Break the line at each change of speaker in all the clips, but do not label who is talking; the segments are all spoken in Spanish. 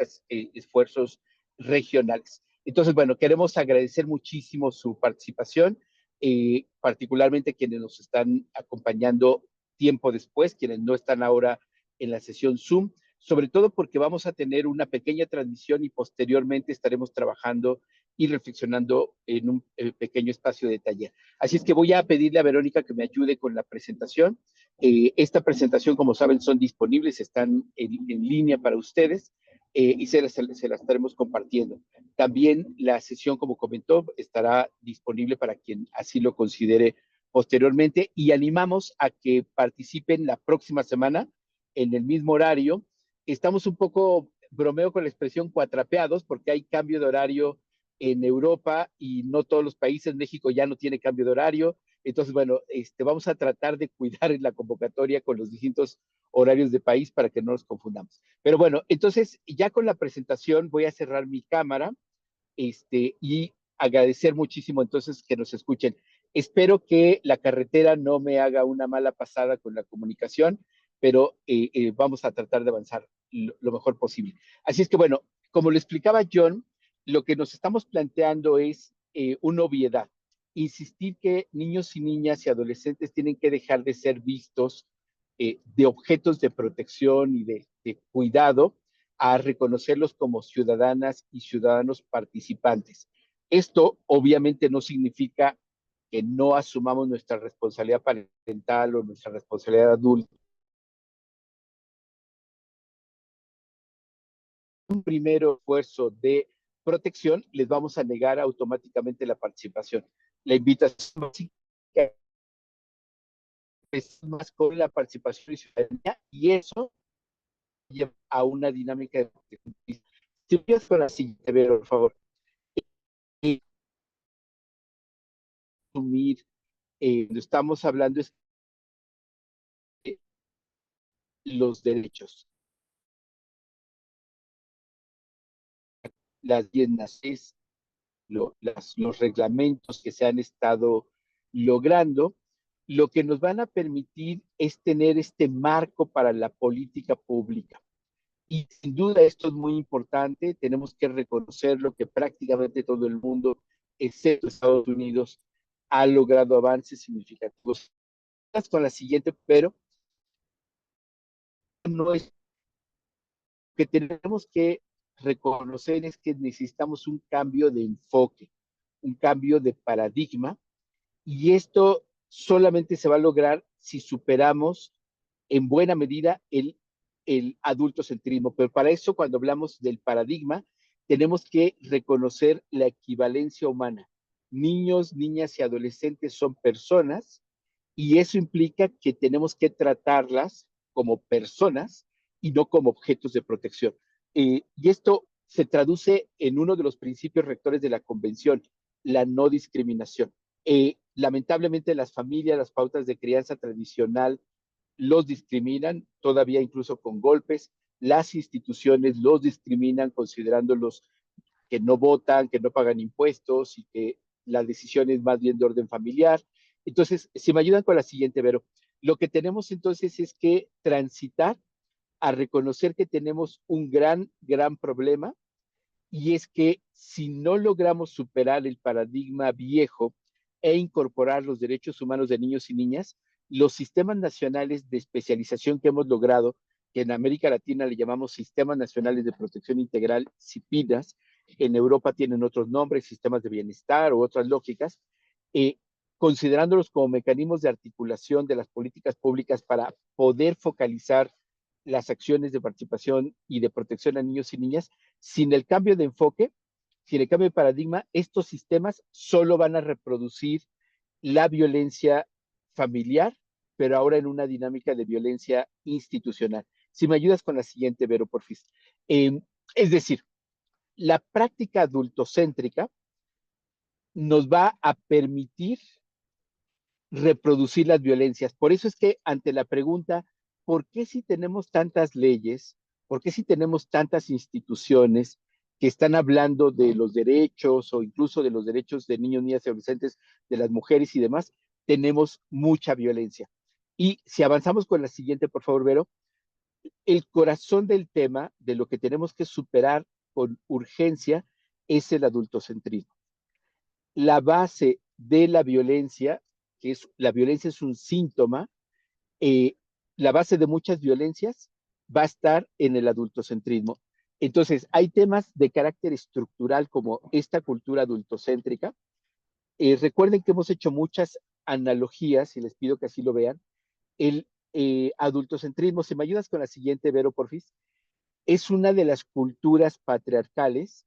estos esfuerzos regionales. Entonces, bueno, queremos agradecer muchísimo su participación, particularmente quienes nos están acompañando tiempo después, quienes no están ahora en la sesión Zoom, sobre todo porque vamos a tener una pequeña transmisión y posteriormente estaremos trabajando y reflexionando en un pequeño espacio de taller. Así es que voy a pedirle a Verónica que me ayude con la presentación. Esta presentación, como saben, son disponibles, están en línea para ustedes y se las estaremos compartiendo. También la sesión, como comentó, estará disponible para quien así lo considere posteriormente y animamos a que participen la próxima semana en el mismo horario. Estamos un poco, bromeo con la expresión cuatrapeados, porque hay cambio de horario en Europa y no todos los países. México ya no tiene cambio de horario. Entonces, bueno, vamos a tratar de cuidar en la convocatoria con los distintos horarios de país para que no nos confundamos. Pero bueno, entonces ya con la presentación voy a cerrar mi cámara y agradecer muchísimo entonces que nos escuchen. Espero que la carretera no me haga una mala pasada con la comunicación, pero vamos a tratar de avanzar lo mejor posible. Así es que bueno, como le explicaba John, lo que nos estamos planteando es una obviedad. Insistir que niños y niñas y adolescentes tienen que dejar de ser vistos de objetos de protección y de cuidado a reconocerlos como ciudadanas y ciudadanos participantes. Esto obviamente no significa que no asumamos nuestra responsabilidad parental o nuestra responsabilidad adulta. Un primer esfuerzo de protección, les vamos a negar automáticamente la participación. La invitación es más con la participación y ciudadanía, y eso lleva a una dinámica de protección. Si empiezas con la siguiente, Vero, por favor. Asumir, estamos hablando es de los derechos. Las bienes, los reglamentos que se han estado logrando, lo que nos van a permitir es tener este marco para la política pública. Y sin duda esto es muy importante, tenemos que reconocer lo que prácticamente todo el mundo, excepto Estados Unidos, ha logrado avances significativos. Con la siguiente, pero no es que tenemos que reconocer es que necesitamos un cambio de enfoque, un cambio de paradigma, y esto solamente se va a lograr si superamos en buena medida el adultocentrismo. Pero para eso, cuando hablamos del paradigma, tenemos que reconocer la equivalencia humana. Niños, niñas y adolescentes son personas y eso implica que tenemos que tratarlas como personas y no como objetos de protección. Y esto se traduce en uno de los principios rectores de la Convención, la no discriminación. Lamentablemente las familias, las pautas de crianza tradicional los discriminan, todavía incluso con golpes. Las instituciones los discriminan considerándolos que no votan, que no pagan impuestos y que la decisión es más bien de orden familiar. Entonces, si me ayudan con la siguiente, Vero, lo que tenemos entonces es que transitar a reconocer que tenemos un gran problema, y es que si no logramos superar el paradigma viejo e incorporar los derechos humanos de niños y niñas, los sistemas nacionales de especialización que hemos logrado, que en América Latina le llamamos Sistemas Nacionales de Protección Integral, SIPINAS, en Europa tienen otros nombres, sistemas de bienestar o otras lógicas, eh, considerándolos como mecanismos de articulación de las políticas públicas para poder focalizar las acciones de participación y de protección a niños y niñas. Sin el cambio de enfoque, sin el cambio de paradigma, estos sistemas solo van a reproducir la violencia familiar, pero ahora en una dinámica de violencia institucional. Si me ayudas con la siguiente, Vero, porfis. Es decir, la práctica adultocéntrica nos va a permitir reproducir las violencias. Por eso es que ante la pregunta, ¿por qué si tenemos tantas leyes? ¿Por qué si tenemos tantas instituciones que están hablando de los derechos o incluso de los derechos de niños, niñas y adolescentes, de las mujeres y demás, tenemos mucha violencia? Y si avanzamos con la siguiente, por favor, Vero, el corazón del tema, de lo que tenemos que superar con urgencia, es el adultocentrismo. La base de la violencia, que es la violencia es un síntoma, eh, la base de muchas violencias va a estar en el adultocentrismo. Entonces, hay temas de carácter estructural como esta cultura adultocéntrica. Recuerden que hemos hecho muchas analogías, y les pido que así lo vean. El adultocentrismo, si me ayudas con la siguiente, Vero, porfis, es una de las culturas patriarcales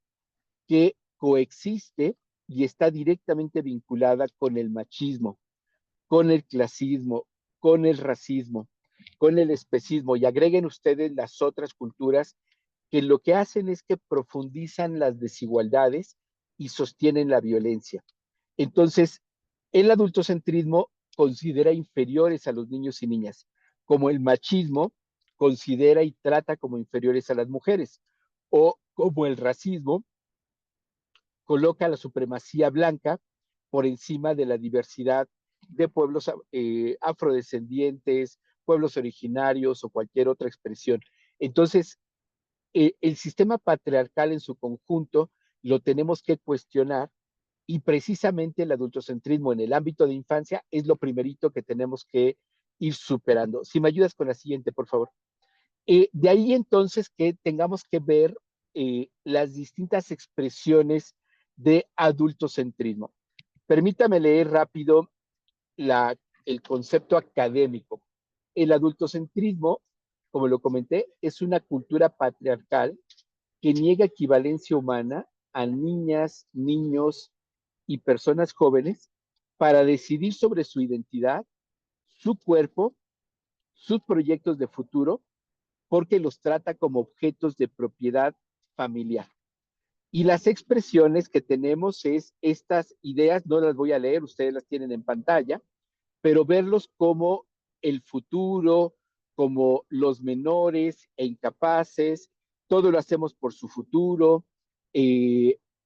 que coexiste y está directamente vinculada con el machismo, con el clasismo, con el racismo, con el especismo, y agreguen ustedes las otras culturas que lo que hacen es que profundizan las desigualdades y sostienen la violencia. Entonces, el adultocentrismo considera inferiores a los niños y niñas, como el machismo considera y trata como inferiores a las mujeres, o como el racismo coloca la supremacía blanca por encima de la diversidad de pueblos afrodescendientes, pueblos originarios o cualquier otra expresión. Entonces, el sistema patriarcal en su conjunto lo tenemos que cuestionar y precisamente el adultocentrismo en el ámbito de infancia es lo primerito que tenemos que ir superando. Si me ayudas con la siguiente, por favor. De ahí entonces que tengamos que ver las distintas expresiones de adultocentrismo. Permítame leer rápido el concepto académico. El adultocentrismo, como lo comenté, es una cultura patriarcal que niega equivalencia humana a niñas, niños y personas jóvenes para decidir sobre su identidad, su cuerpo, sus proyectos de futuro, porque los trata como objetos de propiedad familiar. Y las expresiones que tenemos es estas ideas, no las voy a leer, ustedes las tienen en pantalla, pero verlos como el futuro, como los menores e incapaces, todo lo hacemos por su futuro,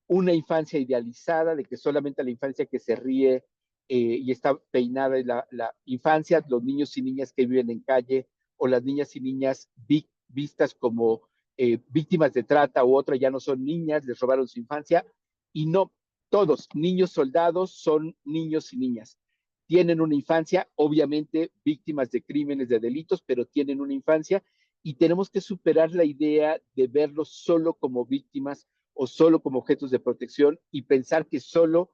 una infancia idealizada, de que solamente la infancia que se ríe y está peinada es la infancia, los niños y niñas que viven en calle o las niñas y niñas vistas como víctimas de trata u otra ya no son niñas, les robaron su infancia, y no, todos, niños soldados son niños y niñas tienen una infancia, obviamente víctimas de crímenes, de delitos, pero tienen una infancia y tenemos que superar la idea de verlos solo como víctimas o solo como objetos de protección y pensar que solo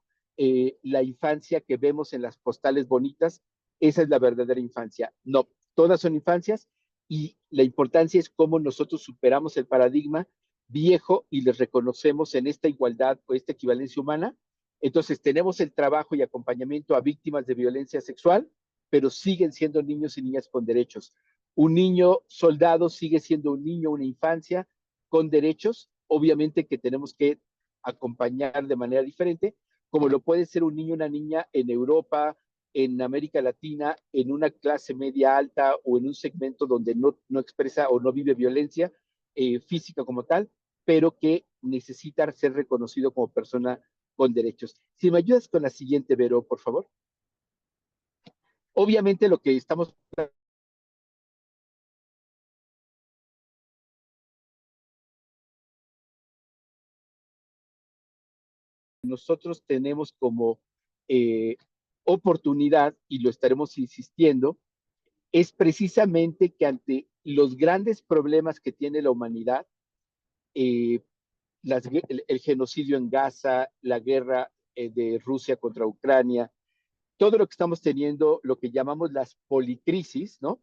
la infancia que vemos en las postales bonitas, esa es la verdadera infancia. No, todas son infancias y la importancia es cómo nosotros superamos el paradigma viejo y les reconocemos en esta igualdad o esta equivalencia humana. Entonces, tenemos el trabajo y acompañamiento a víctimas de violencia sexual, pero siguen siendo niños y niñas con derechos. Un niño soldado sigue siendo un niño, una infancia con derechos, obviamente que tenemos que acompañar de manera diferente, como lo puede ser un niño, una niña en Europa, en América Latina, en una clase media alta o en un segmento donde no expresa o no vive violencia física como tal, pero que necesita ser reconocido como persona con derechos. Si me ayudas con la siguiente, Vero, por favor. Obviamente lo que estamos nosotros tenemos como eh, oportunidad, y lo estaremos insistiendo, es precisamente que ante los grandes problemas que tiene la humanidad, eh, el genocidio en Gaza, la guerra de Rusia contra Ucrania, todo lo que estamos teniendo, lo que llamamos las policrisis, ¿no?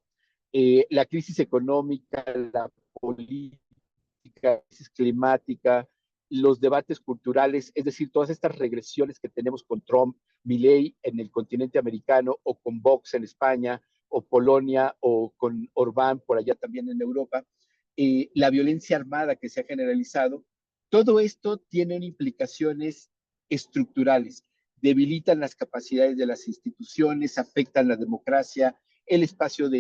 La crisis económica, la política, crisis climática, los debates culturales, es decir, todas estas regresiones que tenemos con Trump, Milei en el continente americano, o con Vox en España, o Polonia, o con Orbán por allá también en Europa, la violencia armada que se ha generalizado, todo esto tiene implicaciones estructurales, debilitan las capacidades de las instituciones, afectan la democracia, el espacio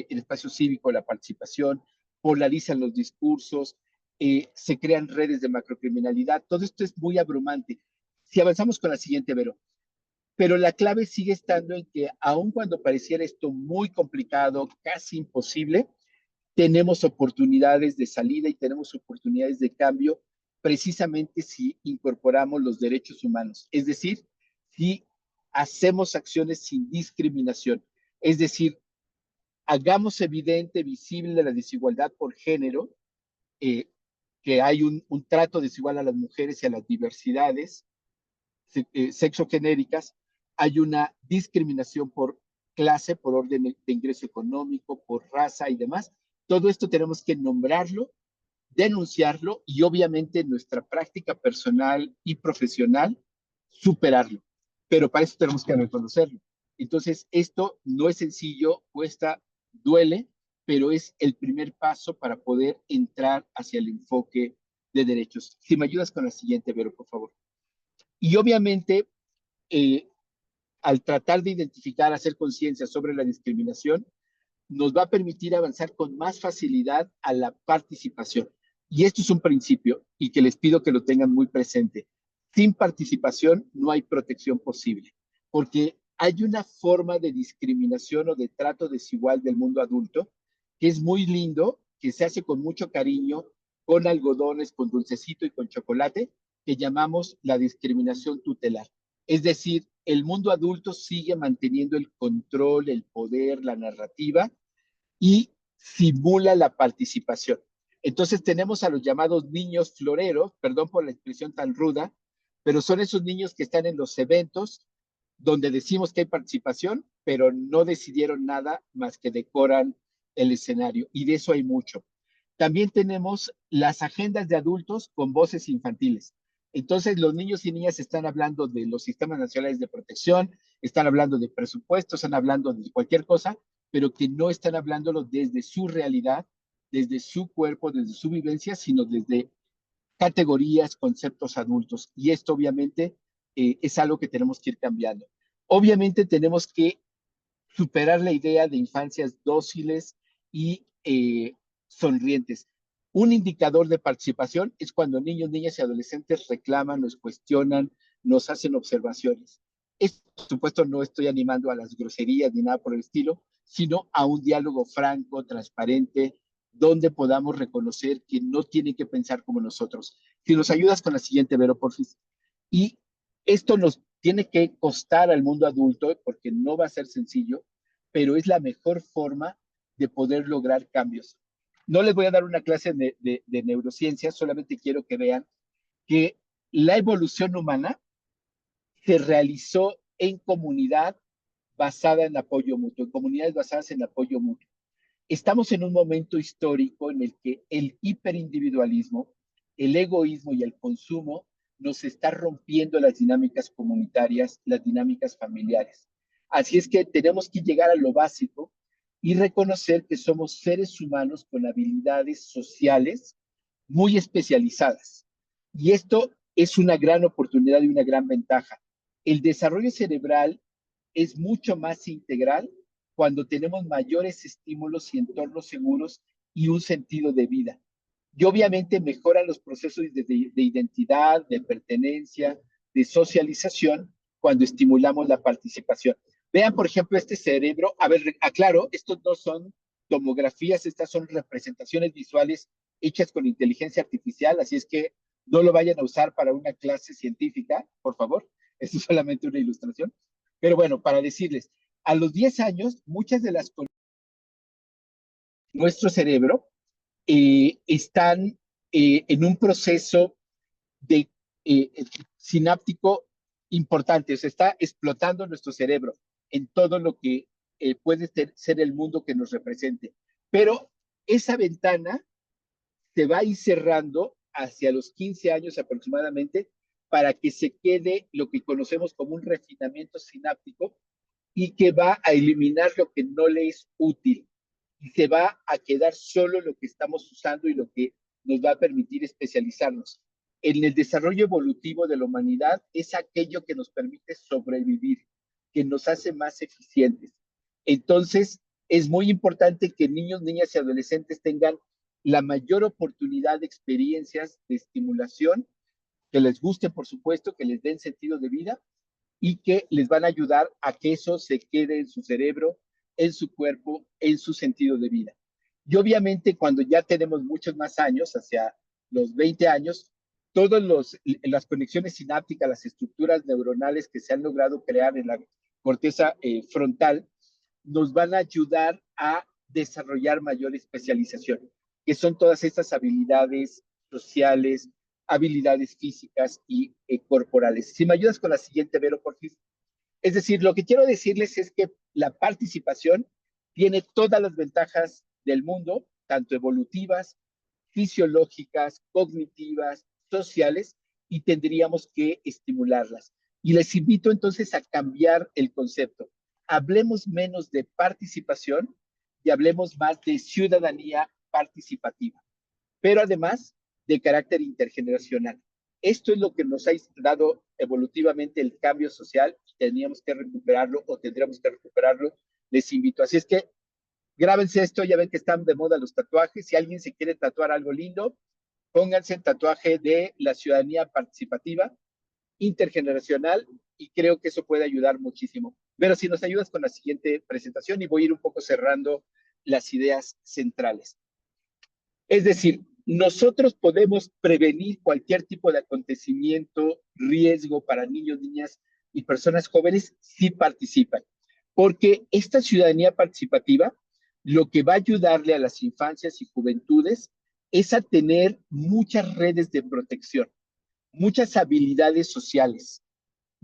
cívico, la participación, polarizan los discursos, se crean redes de macrocriminalidad. Todo esto es muy abrumante. Si avanzamos con la siguiente, Vero, pero la clave sigue estando en que aun cuando pareciera esto muy complicado, casi imposible, tenemos oportunidades de salida y tenemos oportunidades de cambio precisamente si incorporamos los derechos humanos. Es decir, si hacemos acciones sin discriminación. Es decir, hagamos evidente, visible la desigualdad por género, eh, que hay un trato desigual a las mujeres y a las diversidades sexogenéricas, hay una discriminación por clase, por orden de ingreso económico, por raza y demás. Todo esto tenemos que nombrarlo, denunciarlo y obviamente en nuestra práctica personal y profesional superarlo. Pero para eso tenemos que reconocerlo. Entonces, esto no es sencillo, cuesta, duele, pero es el primer paso para poder entrar hacia el enfoque de derechos. Si me ayudas con la siguiente, Vero, por favor. Y obviamente, eh, al tratar de identificar, hacer conciencia sobre la discriminación, nos va a permitir avanzar con más facilidad a la participación. Y esto es un principio y que les pido que lo tengan muy presente. Sin participación no hay protección posible, porque hay una forma de discriminación o de trato desigual del mundo adulto que es muy lindo, que se hace con mucho cariño, con algodones, con dulcecito y con chocolate, que llamamos la discriminación tutelar. Es decir, el mundo adulto sigue manteniendo el control, el poder, la narrativa y simula la participación. Entonces tenemos a los llamados niños floreros, perdón por la expresión tan ruda, pero son esos niños que están en los eventos donde decimos que hay participación, pero no decidieron nada más que decoran el escenario. Y de eso hay mucho. También tenemos las agendas de adultos con voces infantiles. Entonces, los niños y niñas están hablando de los sistemas nacionales de protección, están hablando de presupuestos, están hablando de cualquier cosa, pero que no están hablándolo desde su realidad, desde su cuerpo, desde su vivencia, sino desde categorías, conceptos adultos. Y esto obviamente es algo que tenemos que ir cambiando. Obviamente tenemos que superar la idea de infancias dóciles y sonrientes. Un indicador de participación es cuando niños, niñas y adolescentes reclaman, nos cuestionan, nos hacen observaciones. Esto, por supuesto, no estoy animando a las groserías ni nada por el estilo, sino a un diálogo franco, transparente, donde podamos reconocer que no tienen que pensar como nosotros. Si nos ayudas con la siguiente, Vero, porfis. Y esto nos tiene que costar al mundo adulto porque no va a ser sencillo, pero es la mejor forma de poder lograr cambios. No les voy a dar una clase de neurociencia, solamente quiero que vean que la evolución humana se realizó en comunidad basada en apoyo mutuo, en comunidades basadas en apoyo mutuo. Estamos en un momento histórico en el que el hiperindividualismo, el egoísmo y el consumo nos está rompiendo las dinámicas comunitarias, las dinámicas familiares. Así es que tenemos que llegar a lo básico y reconocer que somos seres humanos con habilidades sociales muy especializadas. Y esto es una gran oportunidad y una gran ventaja. El desarrollo cerebral es mucho más integral cuando tenemos mayores estímulos y entornos seguros y un sentido de vida. Y obviamente mejoran los procesos de identidad, de pertenencia, de socialización cuando estimulamos la participación. Vean, por ejemplo, este cerebro. A ver, aclaro, estos no son tomografías, estas son representaciones visuales hechas con inteligencia artificial, así es que no lo vayan a usar para una clase científica, por favor. Esto es solamente una ilustración. Pero bueno, para decirles, a los 10 años, muchas de las nuestro cerebro están en un proceso de sináptico importante, o sea, está explotando nuestro cerebro en todo lo que puede ser el mundo que nos represente. Pero esa ventana se va a ir cerrando hacia los 15 años aproximadamente para que se quede lo que conocemos como un refinamiento sináptico y que va a eliminar lo que no le es útil y se va a quedar solo lo que estamos usando y lo que nos va a permitir especializarnos. En el desarrollo evolutivo de la humanidad es aquello que nos permite sobrevivir, que nos hace más eficientes. Entonces, es muy importante que niños, niñas y adolescentes tengan la mayor oportunidad de experiencias de estimulación, que les guste, por supuesto, que les den sentido de vida y que les van a ayudar a que eso se quede en su cerebro, en su cuerpo, en su sentido de vida. Y obviamente cuando ya tenemos muchos más años, hacia los 20 años, todas las conexiones sinápticas, las estructuras neuronales que se han logrado crear en la corteza frontal, nos van a ayudar a desarrollar mayor especialización, que son todas estas habilidades sociales, habilidades físicas y corporales. Si me ayudas con la siguiente, Vero, por favor. Es decir, lo que quiero decirles es que la participación tiene todas las ventajas del mundo, tanto evolutivas, fisiológicas, cognitivas, sociales, y tendríamos que estimularlas. Y les invito entonces a cambiar el concepto. Hablemos menos de participación y hablemos más de ciudadanía participativa, pero además de carácter intergeneracional. Esto es lo que nos ha dado evolutivamente el cambio social y teníamos que recuperarlo o tendríamos que recuperarlo. Les invito. Así es que grábense esto, ya ven que están de moda los tatuajes. Si alguien se quiere tatuar algo lindo, pónganse el tatuaje de la ciudadanía participativa, intergeneracional, y creo que eso puede ayudar muchísimo. Pero si nos ayudas con la siguiente presentación y voy a ir un poco cerrando las ideas centrales. Es decir, nosotros podemos prevenir cualquier tipo de acontecimiento, riesgo para niños, niñas y personas jóvenes si participan. Porque esta ciudadanía participativa lo que va a ayudarle a las infancias y juventudes es a tener muchas redes de protección, muchas habilidades sociales.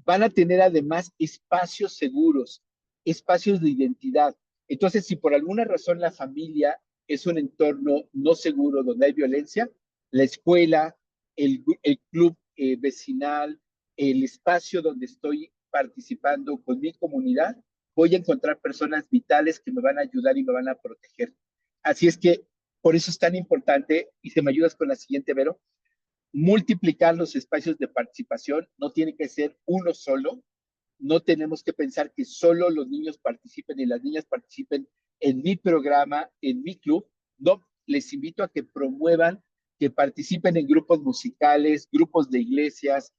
Van a tener además espacios seguros, espacios de identidad. Entonces, si por alguna razón la familia es un entorno no seguro donde hay violencia, la escuela, el club vecinal, el espacio donde estoy participando con mi comunidad, voy a encontrar personas vitales que me van a ayudar y me van a proteger. Así es que por eso es tan importante, y si me ayudas con la siguiente, Vero, multiplicar los espacios de participación, no tiene que ser uno solo, no tenemos que pensar que solo los niños participen y las niñas participen en mi programa, en mi club, no, les invito a que promuevan, que participen en grupos musicales, grupos de iglesias,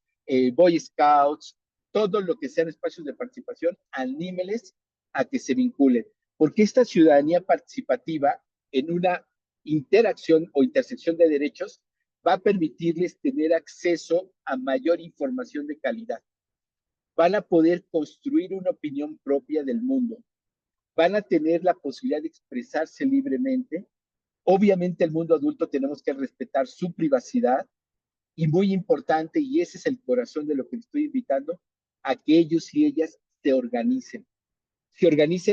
Boy Scouts, todo lo que sean espacios de participación, anímeles a que se vinculen, porque esta ciudadanía participativa en una interacción o intersección de derechos va a permitirles tener acceso a mayor información de calidad. Van a poder construir una opinión propia del mundo. Van a tener la posibilidad de expresarse libremente. Obviamente el mundo adulto tenemos que respetar su privacidad y muy importante, y ese es el corazón de lo que estoy invitando, a que ellos y ellas se organicen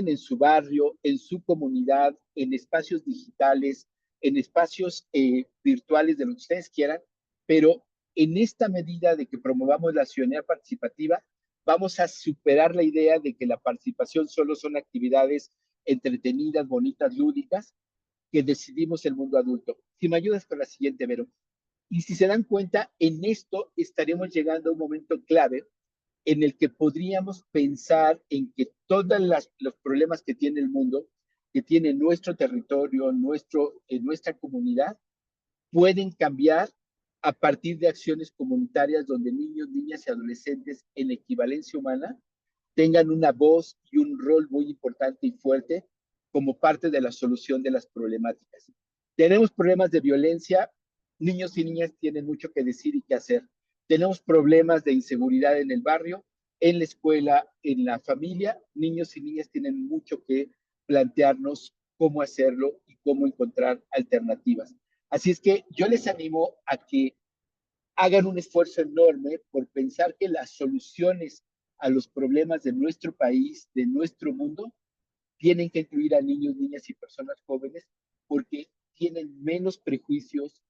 en su barrio, en su comunidad, en espacios digitales, en espacios virtuales de lo que ustedes quieran, pero en esta medida de que promovamos la ciudadanía participativa, vamos a superar la idea de que la participación solo son actividades entretenidas, bonitas, lúdicas, que decidimos el mundo adulto. Si me ayudas con la siguiente, Vero. Y si se dan cuenta, en esto estaremos llegando a un momento clave en el que podríamos pensar en que todos los problemas que tiene el mundo, que tiene nuestro territorio, nuestra comunidad, pueden cambiar a partir de acciones comunitarias donde niños, niñas y adolescentes en equivalencia humana tengan una voz y un rol muy importante y fuerte como parte de la solución de las problemáticas. Tenemos problemas de violencia, niños y niñas tienen mucho que decir y que hacer. Tenemos problemas de inseguridad en el barrio, en la escuela, en la familia. Niños y niñas tienen mucho que plantearnos cómo hacerlo y cómo encontrar alternativas. Así es que yo les animo a que hagan un esfuerzo enorme por pensar que las soluciones a los problemas de nuestro país, de nuestro mundo, tienen que incluir a niños, niñas y personas jóvenes porque tienen menos prejuicios,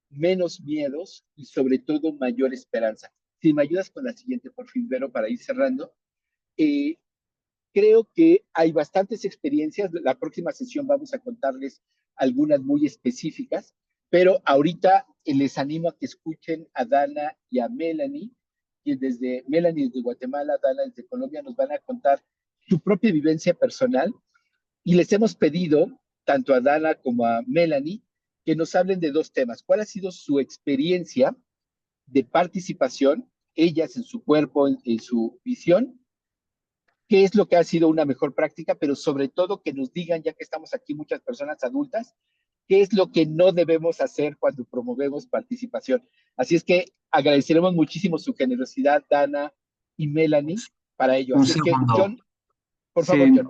menos miedos y sobre todo mayor esperanza. Si me ayudas con la siguiente, por fin, Vero, para ir cerrando. Eh, Creo que hay bastantes experiencias. La próxima sesión vamos a contarles algunas muy específicas, pero ahorita les animo a que escuchen a Dana y a Melanie, y desde Melanie desde Guatemala, Dana desde Colombia, nos van a contar su propia vivencia personal y les hemos pedido, tanto a Dana como a Melanie, que nos hablen de dos temas. ¿Cuál ha sido su experiencia de participación, ellas en su cuerpo, en su visión, qué es lo que ha sido una mejor práctica, pero sobre todo que nos digan, ya que estamos aquí muchas personas adultas, qué es lo que no debemos hacer cuando promovemos participación. Así es que agradeceremos muchísimo su generosidad, Dana y Melanie, para ello.
Un
Así es que,
segundo.
John, por
Sí,
favor, John.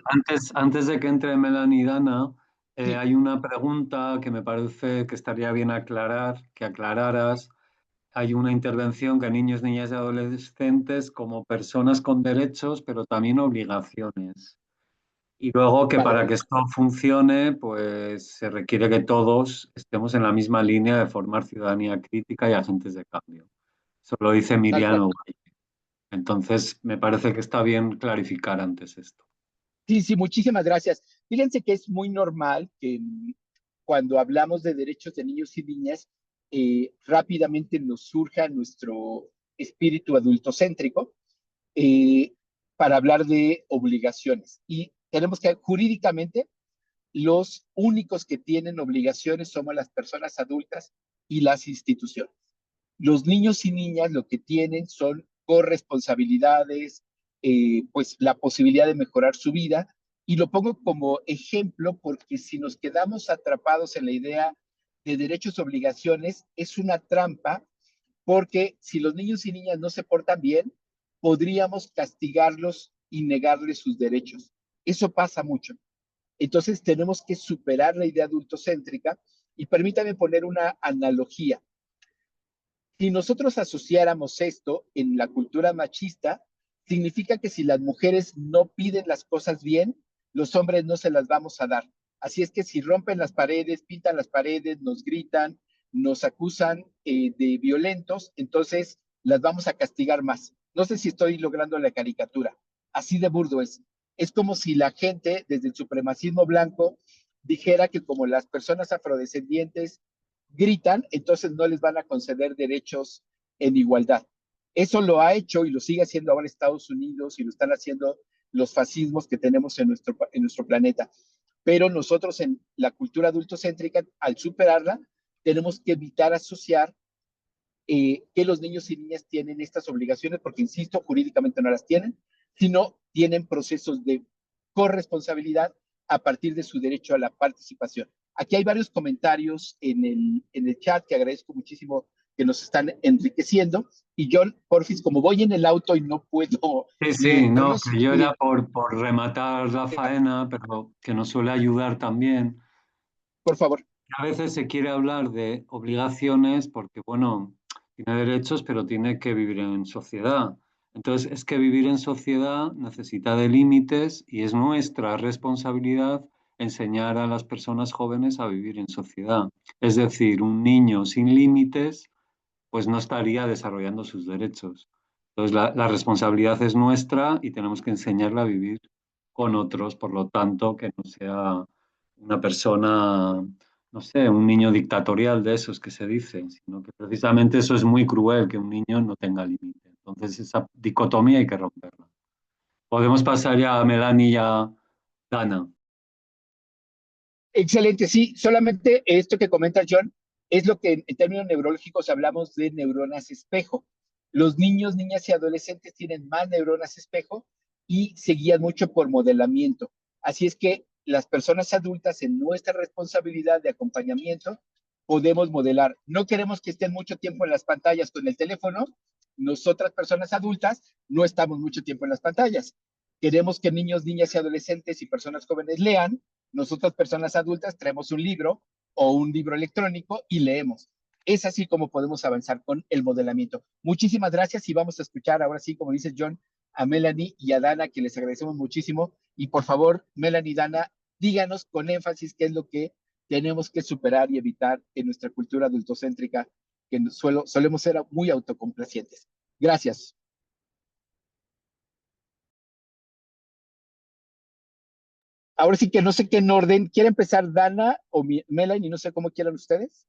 antes de que entre Melanie y Dana,
Sí,
hay una pregunta que me parece que estaría bien aclarar, que aclararas. Hay una intervención que niños, niñas y adolescentes como personas con derechos, pero también obligaciones. Y luego que
vale,
para que esto funcione, pues se requiere que todos estemos en la misma línea de formar ciudadanía crítica y agentes de cambio. Eso lo dice
tal
Miriam
cual.
Ovalle. Entonces, me parece que está bien clarificar antes esto.
Sí, sí, muchísimas gracias. Fíjense que es muy normal que cuando hablamos de derechos de niños y niñas, rápidamente nos surja nuestro espíritu adultocéntrico eh, para hablar de obligaciones. Y tenemos que, jurídicamente, los únicos que tienen obligaciones somos las personas adultas y las instituciones. Los niños y niñas lo que tienen son corresponsabilidades, pues la posibilidad de mejorar su vida. Y lo pongo como ejemplo porque si nos quedamos atrapados en la idea de derechos y obligaciones, es una trampa porque si los niños y niñas no se portan bien, podríamos castigarlos y negarles sus derechos. Eso pasa mucho. Entonces tenemos que superar la idea adultocéntrica y permítame poner una analogía. Si nosotros asociáramos esto en la cultura machista, significa que si las mujeres no piden las cosas bien, los hombres no se las vamos a dar. Así es que si rompen las paredes, pintan las paredes, nos gritan, nos acusan de violentos, entonces las vamos a castigar más. No sé si estoy logrando la caricatura. Así de burdo es. Es como si la gente, desde el supremacismo blanco, dijera que como las personas afrodescendientes gritan, entonces no les van a conceder derechos en igualdad. Eso lo ha hecho y lo sigue haciendo ahora Estados Unidos y lo están haciendo los fascismos que tenemos en nuestro planeta. Pero nosotros en la cultura adultocéntrica, al superarla, tenemos que evitar asociar que los niños y niñas tienen estas obligaciones, porque, insisto, jurídicamente no las tienen, sino tienen procesos de corresponsabilidad a partir de su derecho a la participación. Aquí hay varios comentarios en el chat que agradezco muchísimo que nos están enriqueciendo. Y John, porfis, como voy en el auto y no puedo
Sí, sí, no,
leerlos,
que yo era por rematar la faena, pero que nos suele ayudar también.
por favor.
A veces se quiere hablar de obligaciones porque, bueno, tiene derechos, pero tiene que vivir en sociedad. Entonces, es que vivir en sociedad necesita de límites y es nuestra responsabilidad enseñar a las personas jóvenes a vivir en sociedad. Es decir, un niño sin límites, pues no estaría desarrollando sus derechos. Entonces, la responsabilidad es nuestra y tenemos que enseñarla a vivir con otros, por lo tanto, que no sea una persona, no sé, un niño dictatorial de esos que se dice, sino que precisamente eso es muy cruel, que un niño no tenga límite. Entonces, esa dicotomía hay que romperla. Podemos pasar ya a Melanie y a Dana.
Excelente, sí, solamente esto que comenta John es lo que en términos neurológicos hablamos de neuronas espejo. Los niños, niñas y adolescentes tienen más neuronas espejo y se guían mucho por modelamiento. Así es que las personas adultas en nuestra responsabilidad de acompañamiento podemos modelar. No queremos que estén mucho tiempo en las pantallas con el teléfono. Nosotras, personas adultas, no estamos mucho tiempo en las pantallas. Queremos que niños, niñas y adolescentes y personas jóvenes lean. Nosotras, personas adultas, traemos un libro o un libro electrónico y leemos. Es así como podemos avanzar con el modelamiento. Muchísimas gracias y vamos a escuchar ahora sí, como dice John, a Melanie y a Dana, que les agradecemos muchísimo. Y por favor, Melanie y Dana, díganos con énfasis qué es lo que tenemos que superar y evitar en nuestra cultura adultocéntrica, que solemos ser muy autocomplacientes. Gracias. Ahora sí que no sé qué en orden. ¿Quiere empezar Dana o Melanie? No sé cómo quieran ustedes.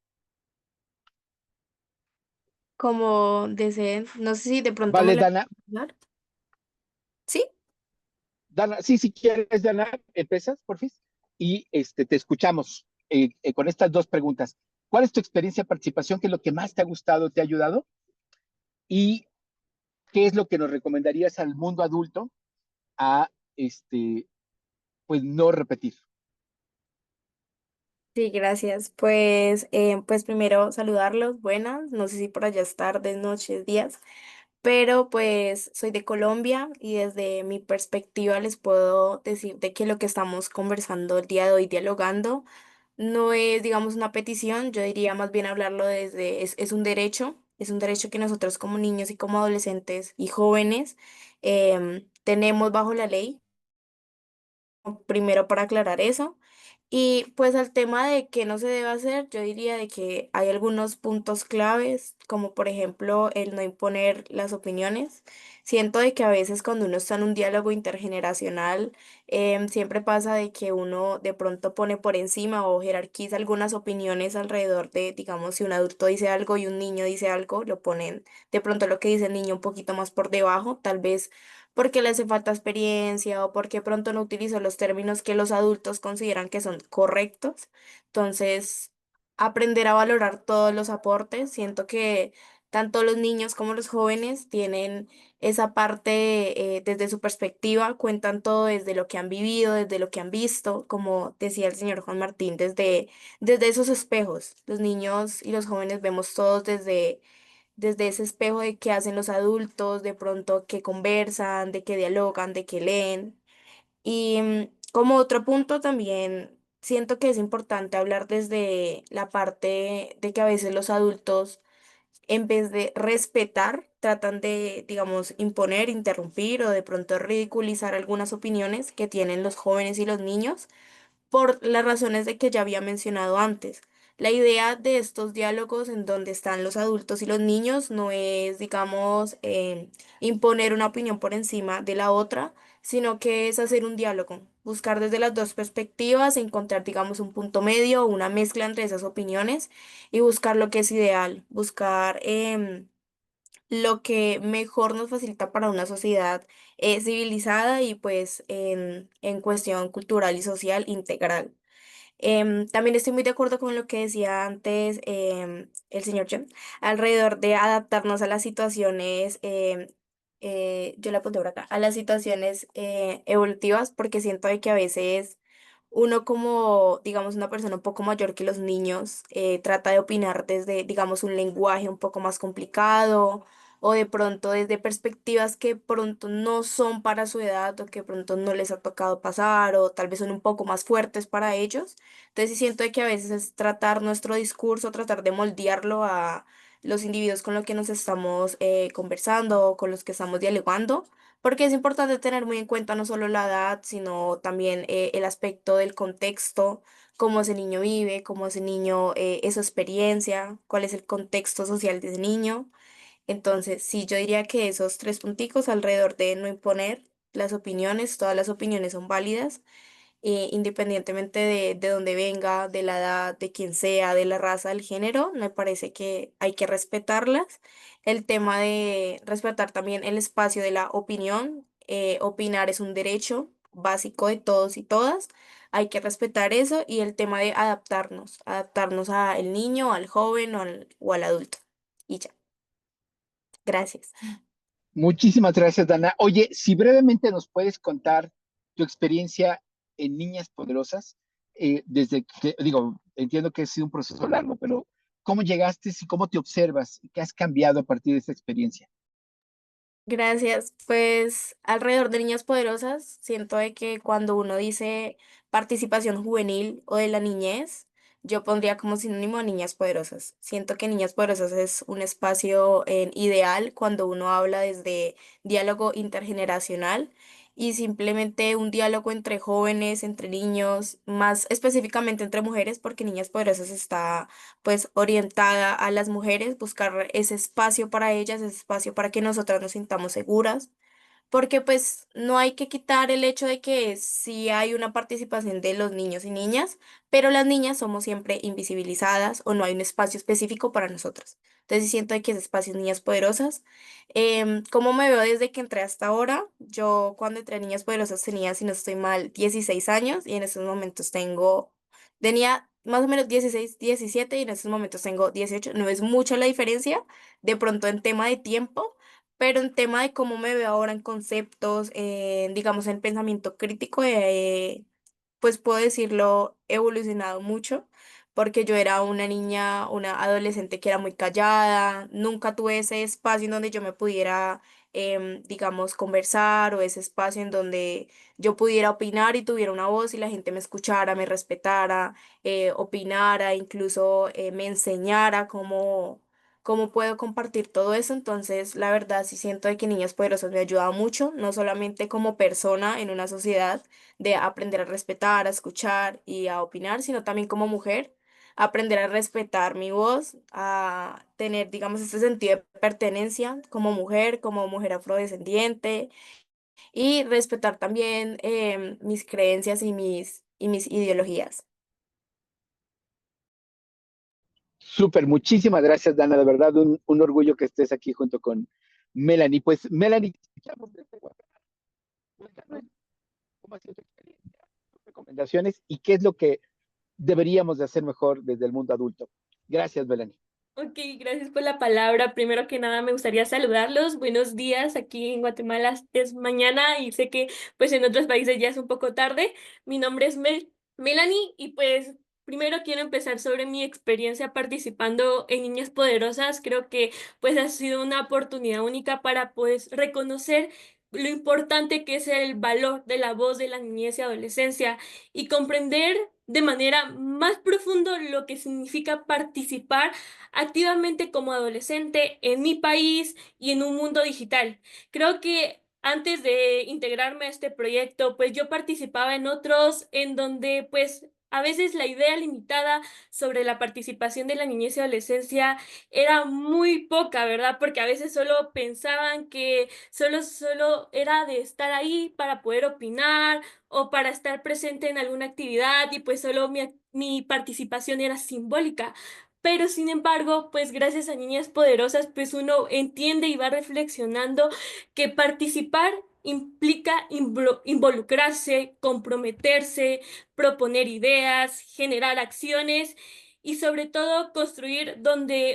Como deseen. No sé si de pronto me
Vale,
la...
Dana.
¿Sí?
Dana, sí, si quieres, Dana, empiezas, por fin. Y te escuchamos con estas dos preguntas. ¿Cuál es tu experiencia de participación? ¿Qué es lo que más te ha gustado, te ha ayudado? ¿Y qué es lo que nos recomendarías al mundo adulto a pues no repetir.
Sí, gracias. Pues primero saludarlos, buenas, no sé si por allá es tardes, noches, días, pero pues soy de Colombia y desde mi perspectiva les puedo decir de que lo que estamos conversando el día de hoy, dialogando, no es, digamos, una petición, yo diría más bien hablarlo desde, es un derecho que nosotros como niños y como adolescentes y jóvenes tenemos bajo la ley. Primero para aclarar eso. Y pues al tema de qué no se debe hacer, yo diría de que hay algunos puntos claves, como por ejemplo el no imponer las opiniones. Siento de que a veces cuando uno está en un diálogo intergeneracional, siempre pasa de que uno de pronto pone por encima o jerarquiza algunas opiniones alrededor de, digamos, si un adulto dice algo y un niño dice algo, lo ponen de pronto lo que dice el niño un poquito más por debajo, tal vez porque le hace falta experiencia o porque pronto no utilizo los términos que los adultos consideran que son correctos. Entonces, aprender a valorar todos los aportes. Siento que tanto los niños como los jóvenes tienen esa parte desde su perspectiva, cuentan todo desde lo que han vivido, desde lo que han visto, como decía el señor Juan Martín, desde esos espejos. Los niños y los jóvenes vemos todos desde ese espejo de qué hacen los adultos, de pronto que conversan, de que dialogan, de que leen. Y como otro punto también siento que es importante hablar desde la parte de que a veces los adultos, en vez de respetar, tratan de, digamos, imponer, interrumpir o de pronto ridiculizar algunas opiniones que tienen los jóvenes y los niños por las razones de que ya había mencionado antes. La idea de estos diálogos en donde están los adultos y los niños no es, digamos, imponer una opinión por encima de la otra, sino que es hacer un diálogo, buscar desde las dos perspectivas, encontrar, digamos, un punto medio, una mezcla entre esas opiniones y buscar lo que es ideal, buscar lo que mejor nos facilita para una sociedad civilizada y pues en cuestión cultural y social integral. También estoy muy de acuerdo con lo que decía antes el señor John, alrededor de adaptarnos a las situaciones, yo la apunté por acá, a las situaciones evolutivas, porque siento de que a veces uno como, digamos, una persona un poco mayor que los niños, trata de opinar desde, digamos, un lenguaje un poco más complicado o de pronto desde perspectivas que pronto no son para su edad o que pronto no les ha tocado pasar o tal vez son un poco más fuertes para ellos. Entonces sí siento de que a veces es tratar nuestro discurso, tratar de moldearlo a los individuos con los que nos estamos conversando o con los que estamos dialogando, porque es importante tener muy en cuenta no solo la edad, sino también el aspecto del contexto, cómo ese niño vive, cómo ese niño, es su experiencia, cuál es el contexto social de ese niño. Entonces, sí, yo diría que esos tres punticos alrededor de no imponer las opiniones, todas las opiniones son válidas independientemente de dónde venga, de la edad, de quién sea, de la raza, del género, me parece que hay que respetarlas. El tema de respetar también el espacio de la opinión, opinar es un derecho básico de todos y todas, hay que respetar eso y el tema de adaptarnos al niño, al joven o al adulto. Y ya, gracias.
Muchísimas gracias, Dana. Oye, si brevemente nos puedes contar tu experiencia en Niñas Poderosas, desde que, digo, entiendo que ha sido un proceso largo, pero ¿cómo llegaste y cómo te observas? ¿Qué has cambiado a partir de esta experiencia?
Gracias. Pues alrededor de Niñas Poderosas, siento de que cuando uno dice participación juvenil o de la niñez, yo pondría como sinónimo a Niñas Poderosas. Siento que Niñas Poderosas es un espacio ideal cuando uno habla desde diálogo intergeneracional y simplemente un diálogo entre jóvenes, entre niños, más específicamente entre mujeres, porque Niñas Poderosas está pues orientada a las mujeres, buscar ese espacio para ellas, ese espacio para que nosotras nos sintamos seguras, porque pues no hay que quitar el hecho de que sí hay una participación de los niños y niñas, pero las niñas somos siempre invisibilizadas o no hay un espacio específico para nosotras. Entonces sí siento de que ese espacio es Niñas Poderosas. ¿Cómo me veo desde que entré hasta ahora? Yo cuando entré a Niñas Poderosas tenía, si no estoy mal, 16 años y en estos momentos tenía más o menos 16 17 y en estos momentos tengo 18. No es mucha la diferencia de pronto en tema de tiempo, pero en tema de cómo me veo ahora en conceptos, digamos en pensamiento crítico, pues puedo decirlo, he evolucionado mucho, porque yo era una niña, una adolescente que era muy callada, nunca tuve ese espacio en donde yo me pudiera, digamos, conversar, o ese espacio en donde yo pudiera opinar y tuviera una voz y la gente me escuchara, me respetara, opinara, incluso me enseñara cómo puedo compartir todo eso. Entonces, la verdad, sí siento de que Niñas Poderosas me ha ayudado mucho, no solamente como persona en una sociedad, de aprender a respetar, a escuchar y a opinar, sino también como mujer, aprender a respetar mi voz, a tener, digamos, este sentido de pertenencia como mujer afrodescendiente, y respetar también mis creencias y mis ideologías.
Súper, muchísimas gracias, Dana. De verdad, un orgullo que estés aquí junto con Melanie. Pues, Melanie, escuchamos desde Guatemala. Cuéntanos cómo ha sido tu experiencia, tus recomendaciones y qué es lo que deberíamos de hacer mejor desde el mundo adulto. Gracias, Melanie.
Ok, gracias por la palabra. Primero que nada me gustaría saludarlos. Buenos días. Aquí en Guatemala es mañana y sé que pues en otros países ya es un poco tarde. Mi nombre es Melanie y pues primero quiero empezar sobre mi experiencia participando en Niñas Poderosas. Creo que pues ha sido una oportunidad única para pues reconocer lo importante que es el valor de la voz de la niñez y adolescencia y comprender de manera más profunda lo que significa participar activamente como adolescente en mi país y en un mundo digital. Creo que antes de integrarme a este proyecto, pues yo participaba en otros en donde pues a veces la idea limitada sobre la participación de la niñez y adolescencia era muy poca, ¿verdad? Porque a veces solo pensaban que solo era de estar ahí para poder opinar o para estar presente en alguna actividad y pues solo mi participación era simbólica. Pero sin embargo, pues gracias a Niñas Poderosas, pues uno entiende y va reflexionando que participar implica involucrarse, comprometerse, proponer ideas, generar acciones y sobre todo construir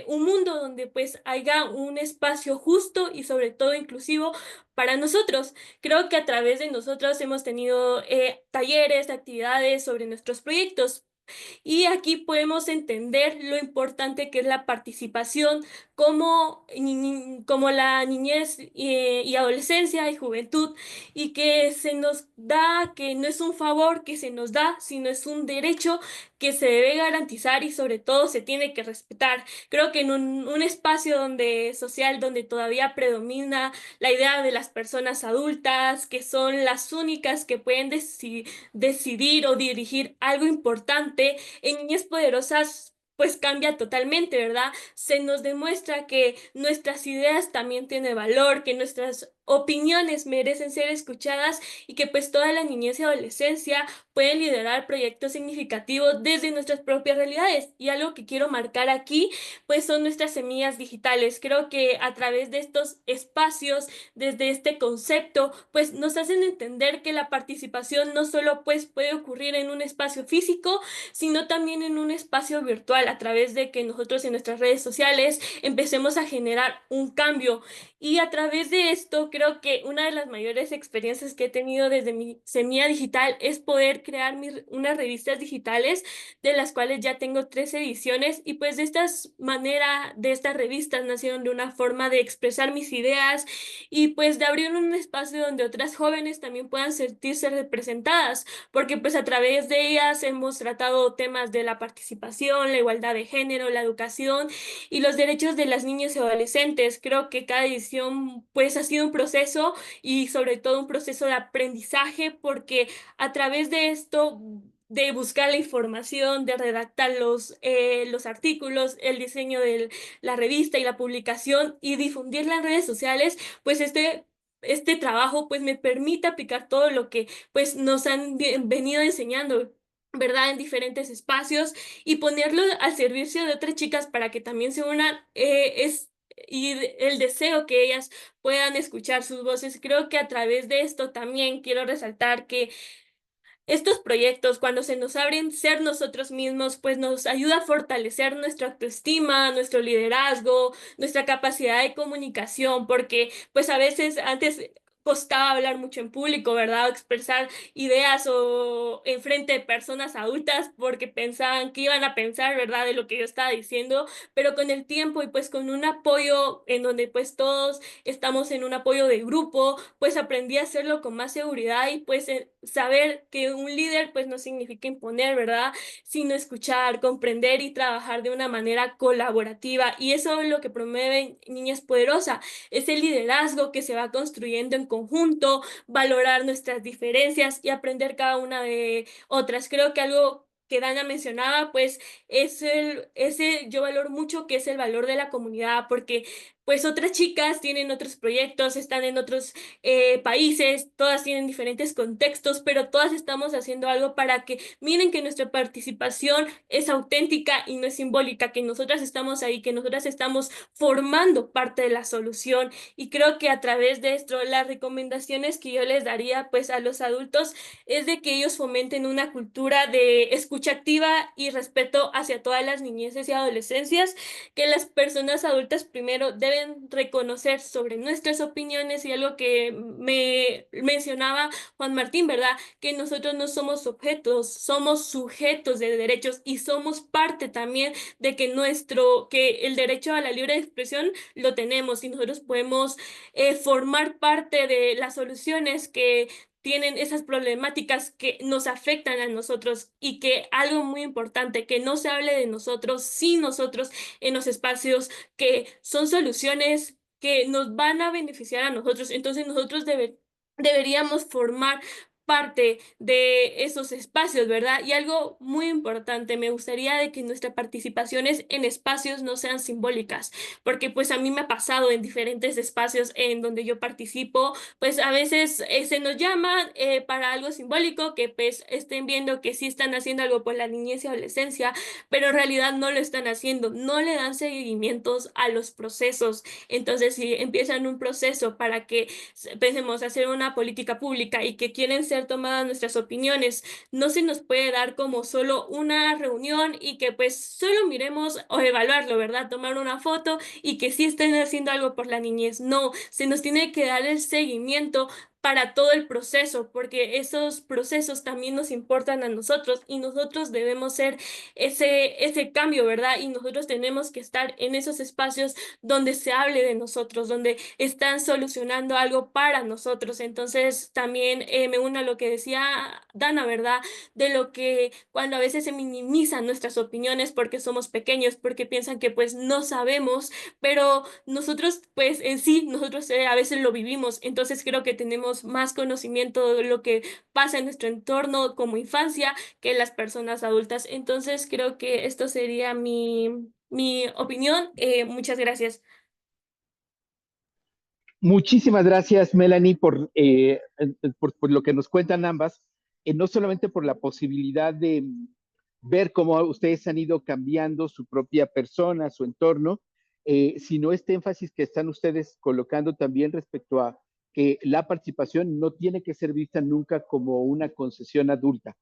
un mundo donde pues haya un espacio justo y sobre todo inclusivo para nosotros. Creo que a través de nosotros hemos tenido talleres, actividades sobre nuestros proyectos. Y aquí podemos entender lo importante que es la participación como la niñez y adolescencia y juventud, y que se nos da, que no es un favor que se nos da, sino es un derecho que se debe garantizar y sobre todo se tiene que respetar. Creo que en un espacio social donde todavía predomina la idea de las personas adultas, que son las únicas que pueden decidir o dirigir algo importante, en Niñas Poderosas pues cambia totalmente, ¿verdad? Se nos demuestra que nuestras ideas también tienen valor, que nuestras opiniones merecen ser escuchadas y que pues toda la niñez y adolescencia pueden liderar proyectos significativos desde nuestras propias realidades. Y algo que quiero marcar aquí pues son nuestras semillas digitales. Creo que a través de estos espacios, desde este concepto, pues nos hacen entender que la participación no solo pues puede ocurrir en un espacio físico, sino también en un espacio virtual, a través de que nosotros en nuestras redes sociales empecemos a generar un cambio. Y a través de esto, creo que una de las mayores experiencias que he tenido desde mi semilla digital es poder crear unas revistas digitales, de las cuales ya tengo 3 ediciones, y pues de estas revistas nacieron de una forma de expresar mis ideas y pues de abrir un espacio donde otras jóvenes también puedan sentirse representadas, porque pues a través de ellas hemos tratado temas de la participación, la igualdad de género, la educación y los derechos de las niñas y adolescentes. Creo que cada edición pues ha sido un proceso y sobre todo un proceso de aprendizaje, porque a través de esto, de buscar la información, de redactar los artículos, el diseño de la revista y la publicación y difundirla en redes sociales, pues este trabajo pues me permite aplicar todo lo que pues nos han venido enseñando, ¿verdad? En diferentes espacios y ponerlo al servicio de otras chicas para que también se unan, el deseo que ellas puedan escuchar sus voces. Creo que a través de esto también quiero resaltar que estos proyectos, cuando se nos abren ser nosotros mismos, pues nos ayuda a fortalecer nuestra autoestima, nuestro liderazgo, nuestra capacidad de comunicación, porque pues a veces antes costaba hablar mucho en público, ¿verdad? O expresar ideas o en frente de personas adultas porque pensaban que iban a pensar, ¿verdad? De lo que yo estaba diciendo, pero con el tiempo y pues con un apoyo en donde pues todos estamos en un apoyo de grupo, pues aprendí a hacerlo con más seguridad y pues saber que un líder pues no significa imponer, ¿verdad? Sino escuchar, comprender y trabajar de una manera colaborativa. Y eso es lo que promueve Niñas Poderosas, ese liderazgo que se va construyendo en conjunto, valorar nuestras diferencias y aprender cada una de otras. Creo que algo que Dana mencionaba, pues ese yo valoro mucho que es el valor de la comunidad, porque pues otras chicas tienen otros proyectos, están en otros países, todas tienen diferentes contextos, pero todas estamos haciendo algo para que miren que nuestra participación es auténtica y no es simbólica, que nosotras estamos ahí, que nosotras estamos formando parte de la solución. Y creo que a través de esto, las recomendaciones que yo les daría pues a los adultos es de que ellos fomenten una cultura de escucha activa y respeto hacia todas las niñeces y adolescencias, que las personas adultas primero deben reconocer sobre nuestras opiniones y algo que me mencionaba Juan Martín, ¿verdad? Que nosotros no somos objetos, somos sujetos de derechos y somos parte también de que que el derecho a la libre expresión lo tenemos y nosotros podemos formar parte de las soluciones que tienen esas problemáticas que nos afectan a nosotros y que algo muy importante, que no se hable de nosotros sin nosotros en los espacios que son soluciones que nos van a beneficiar a nosotros. Entonces nosotros deberíamos formar parte de esos espacios, ¿verdad? Y algo muy importante, me gustaría de que nuestras participaciones en espacios no sean simbólicas, porque pues a mí me ha pasado en diferentes espacios en donde yo participo, pues a veces se nos llama para algo simbólico, que pues estén viendo que sí están haciendo algo por la niñez y adolescencia, pero en realidad no lo están haciendo, no le dan seguimientos a los procesos. Entonces, si empiezan un proceso para que pensemos hacer una política pública y que quieren ser tomadas nuestras opiniones, no se nos puede dar como solo una reunión y que pues solo miremos o evaluarlo, ¿verdad? Tomar una foto y que sí estén haciendo algo por la niñez. No, se nos tiene que dar el seguimiento para todo el proceso, porque esos procesos también nos importan a nosotros y nosotros debemos ser ese cambio, ¿verdad? Y nosotros tenemos que estar en esos espacios donde se hable de nosotros, donde están solucionando algo para nosotros. Entonces, también me uno a lo que decía Dana, ¿verdad? De lo que cuando a veces se minimizan nuestras opiniones porque somos pequeños, porque piensan que pues no sabemos, pero nosotros pues en sí, nosotros a veces lo vivimos. Entonces, creo que tenemos más conocimiento de lo que pasa en nuestro entorno como infancia que las personas adultas. Entonces, creo que esto sería mi opinión. Muchas gracias.
Muchísimas gracias, Melanie, por lo que nos cuentan ambas, no solamente por la posibilidad de ver cómo ustedes han ido cambiando su propia persona, su entorno, sino este énfasis que están ustedes colocando también respecto a que la participación no tiene que ser vista nunca como una concesión adulta,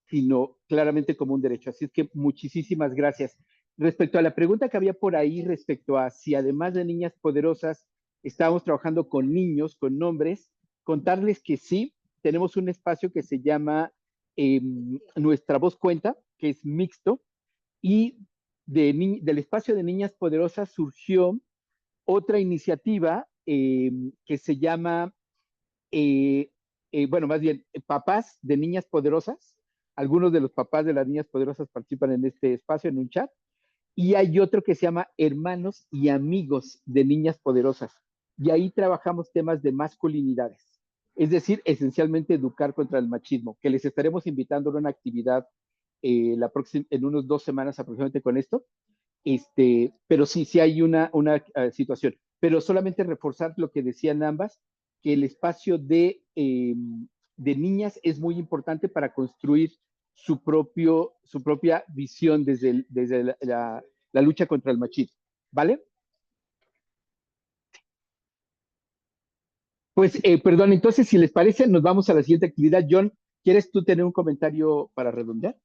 sino claramente como un derecho. Así es que muchísimas gracias. Respecto a la pregunta que había por ahí, respecto a si además de Niñas Poderosas, estamos trabajando con niños, con nombres, contarles que sí, tenemos un espacio que se llama Nuestra Voz Cuenta, que es mixto, y del espacio de Niñas Poderosas surgió otra iniciativa que se llama bueno, más bien, papás de niñas poderosas. Algunos de los papás de las niñas poderosas participan en este espacio, en un chat. Y hay otro que se llama Hermanos y Amigos de Niñas Poderosas. Y ahí trabajamos temas de masculinidades. Es decir, esencialmente educar contra el machismo, que les estaremos invitando a una actividad en unos 2 semanas aproximadamente con esto. Pero sí hay una situación. Pero solamente reforzar lo que decían ambas, que el espacio de niñas es muy importante para construir su propia visión desde la lucha contra el machismo. ¿Vale? Pues, perdón, entonces, si les parece, nos vamos a la siguiente actividad. John, ¿Quieres tú tener un comentario para redondear?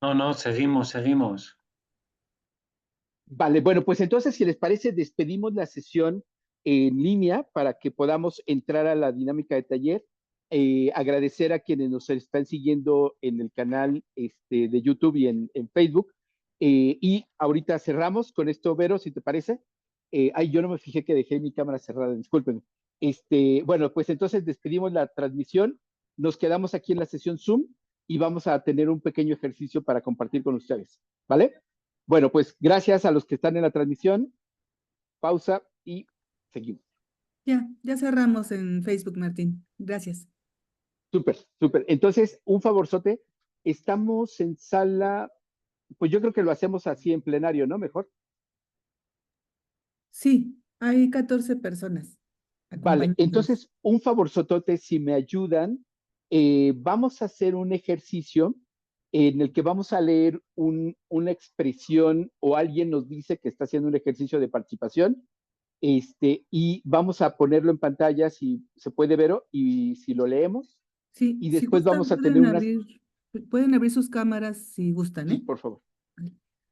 No, seguimos.
Vale, bueno, pues entonces, si les parece, despedimos la sesión en línea para que podamos entrar a la dinámica de taller. Agradecer a quienes nos están siguiendo en el canal de YouTube y en Facebook. Y ahorita cerramos con esto, Vero, si te parece. Ay, yo no me fijé que dejé mi cámara cerrada, discúlpenme. Bueno, pues entonces despedimos la transmisión, nos quedamos aquí en la sesión Zoom y vamos a tener un pequeño ejercicio para compartir con ustedes, ¿vale? Bueno, pues gracias a los que están en la transmisión. Pausa y seguimos.
Ya cerramos en Facebook, Martín. Gracias.
Súper, súper. Entonces, un favorzote. Estamos en sala, pues yo creo que lo hacemos así en plenario, ¿no? Mejor.
Sí, hay 14 personas
Vale,
acompañándonos.
entonces, un favorzotote, si me ayudan, vamos a hacer un ejercicio en el que vamos a leer una expresión o alguien nos dice que está haciendo un ejercicio de participación. Y vamos a ponerlo en pantalla si se puede ver y si lo leemos.
Sí,
Y
si
después
gustan,
vamos a tener unas...
pueden abrir sus cámaras si gustan,
Sí,
¿eh?
por favor.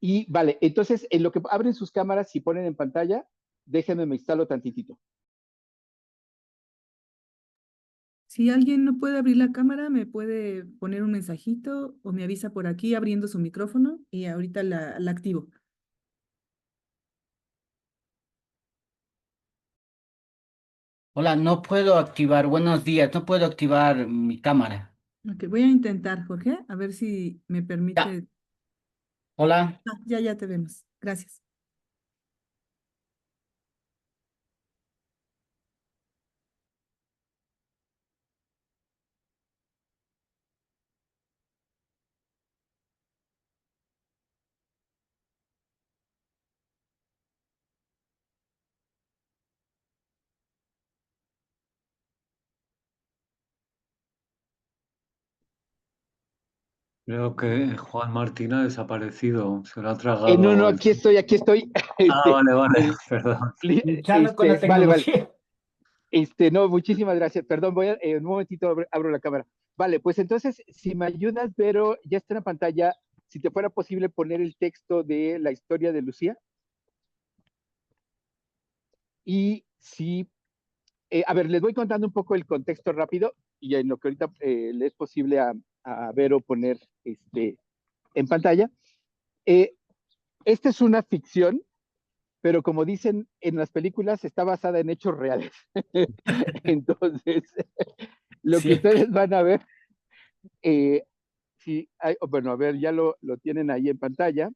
Y vale, entonces en lo que abren sus cámaras, si ponen en pantalla, déjenme me instalo tantitito.
Si alguien no puede abrir la cámara, me puede poner un mensajito o me avisa por aquí abriendo su micrófono y ahorita la activo.
Hola, no puedo activar, buenos días, no puedo activar mi cámara.
Ok, voy a intentar, Jorge, a ver si me
Ya,
permite.
hola.
Ya te vemos. Gracias.
Creo que Juan Martín ha desaparecido, se lo ha
No, no,
tragado.
aquí estoy, aquí estoy.
Vale,
El-
perdón.
Luchando con la
vale, vale.
tecnología.
No, muchísimas gracias. Perdón, voy a, un momentito abro la cámara. Vale, pues entonces, si me ayudas, Vero, ya está en la pantalla, si te fuera posible poner el texto de la historia de Lucía. Y si, a ver, les voy contando un poco el contexto rápido y en lo que ahorita le es posible a Vero poner en pantalla. Eh, Esta es una ficción, pero como dicen en las películas, está basada en hechos reales. Entonces, lo que
Siempre.
ustedes van a ver, si hay, bueno, a ver, ya lo tienen ahí en pantalla.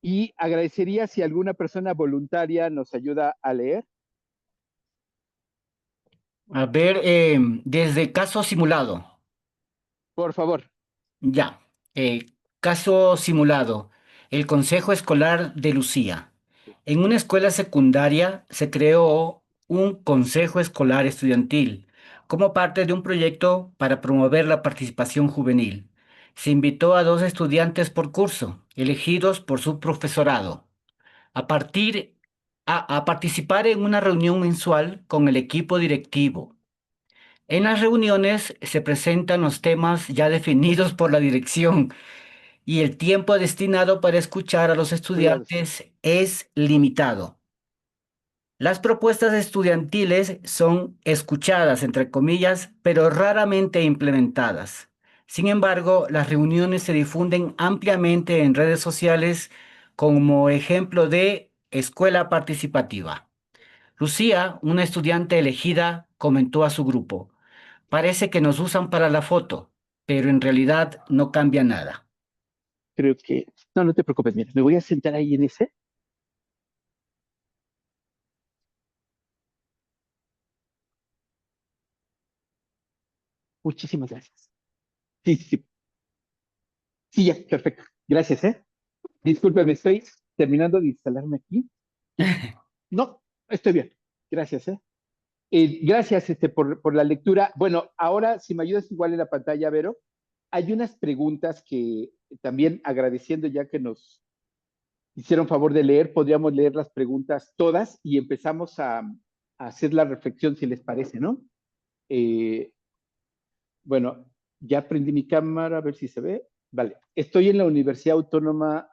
Y agradecería si alguna persona voluntaria nos ayuda a leer.
A ver, desde caso simulado.
Por favor.
Ya. Caso simulado. El Consejo Escolar de Lucía. En una escuela secundaria se creó un Consejo Escolar Estudiantil como parte de un proyecto para promover la participación juvenil. Se invitó a 2 estudiantes por curso, elegidos por su profesorado, a partir a participar en una reunión mensual con el equipo directivo. En las reuniones se presentan los temas ya definidos por la dirección y el tiempo destinado para escuchar a los
Cuidados.
estudiantes es limitado. Las propuestas estudiantiles son escuchadas, entre comillas, pero raramente implementadas. Sin embargo, las reuniones se difunden ampliamente en redes sociales como ejemplo de escuela participativa. Lucía, una estudiante elegida, comentó a su grupo: parece que nos usan para la foto, pero en realidad no cambia nada.
Creo que... No, no te preocupes, mira, me voy a sentar ahí en ese. Muchísimas gracias. Sí, sí, sí. Sí, ya, perfecto. Gracias, ¿eh? Discúlpeme, estoy terminando de instalarme aquí. No, estoy bien. Gracias, ¿eh? Gracias por la lectura. Bueno, ahora, si me ayudas igual en la pantalla, Vero, hay unas preguntas que también agradeciendo ya que nos hicieron favor de leer, podríamos leer las preguntas todas y empezamos a hacer la reflexión, si les parece, ¿no? Eh, bueno, ya prendí mi cámara, a ver si se ve. Vale, estoy en la Universidad Autónoma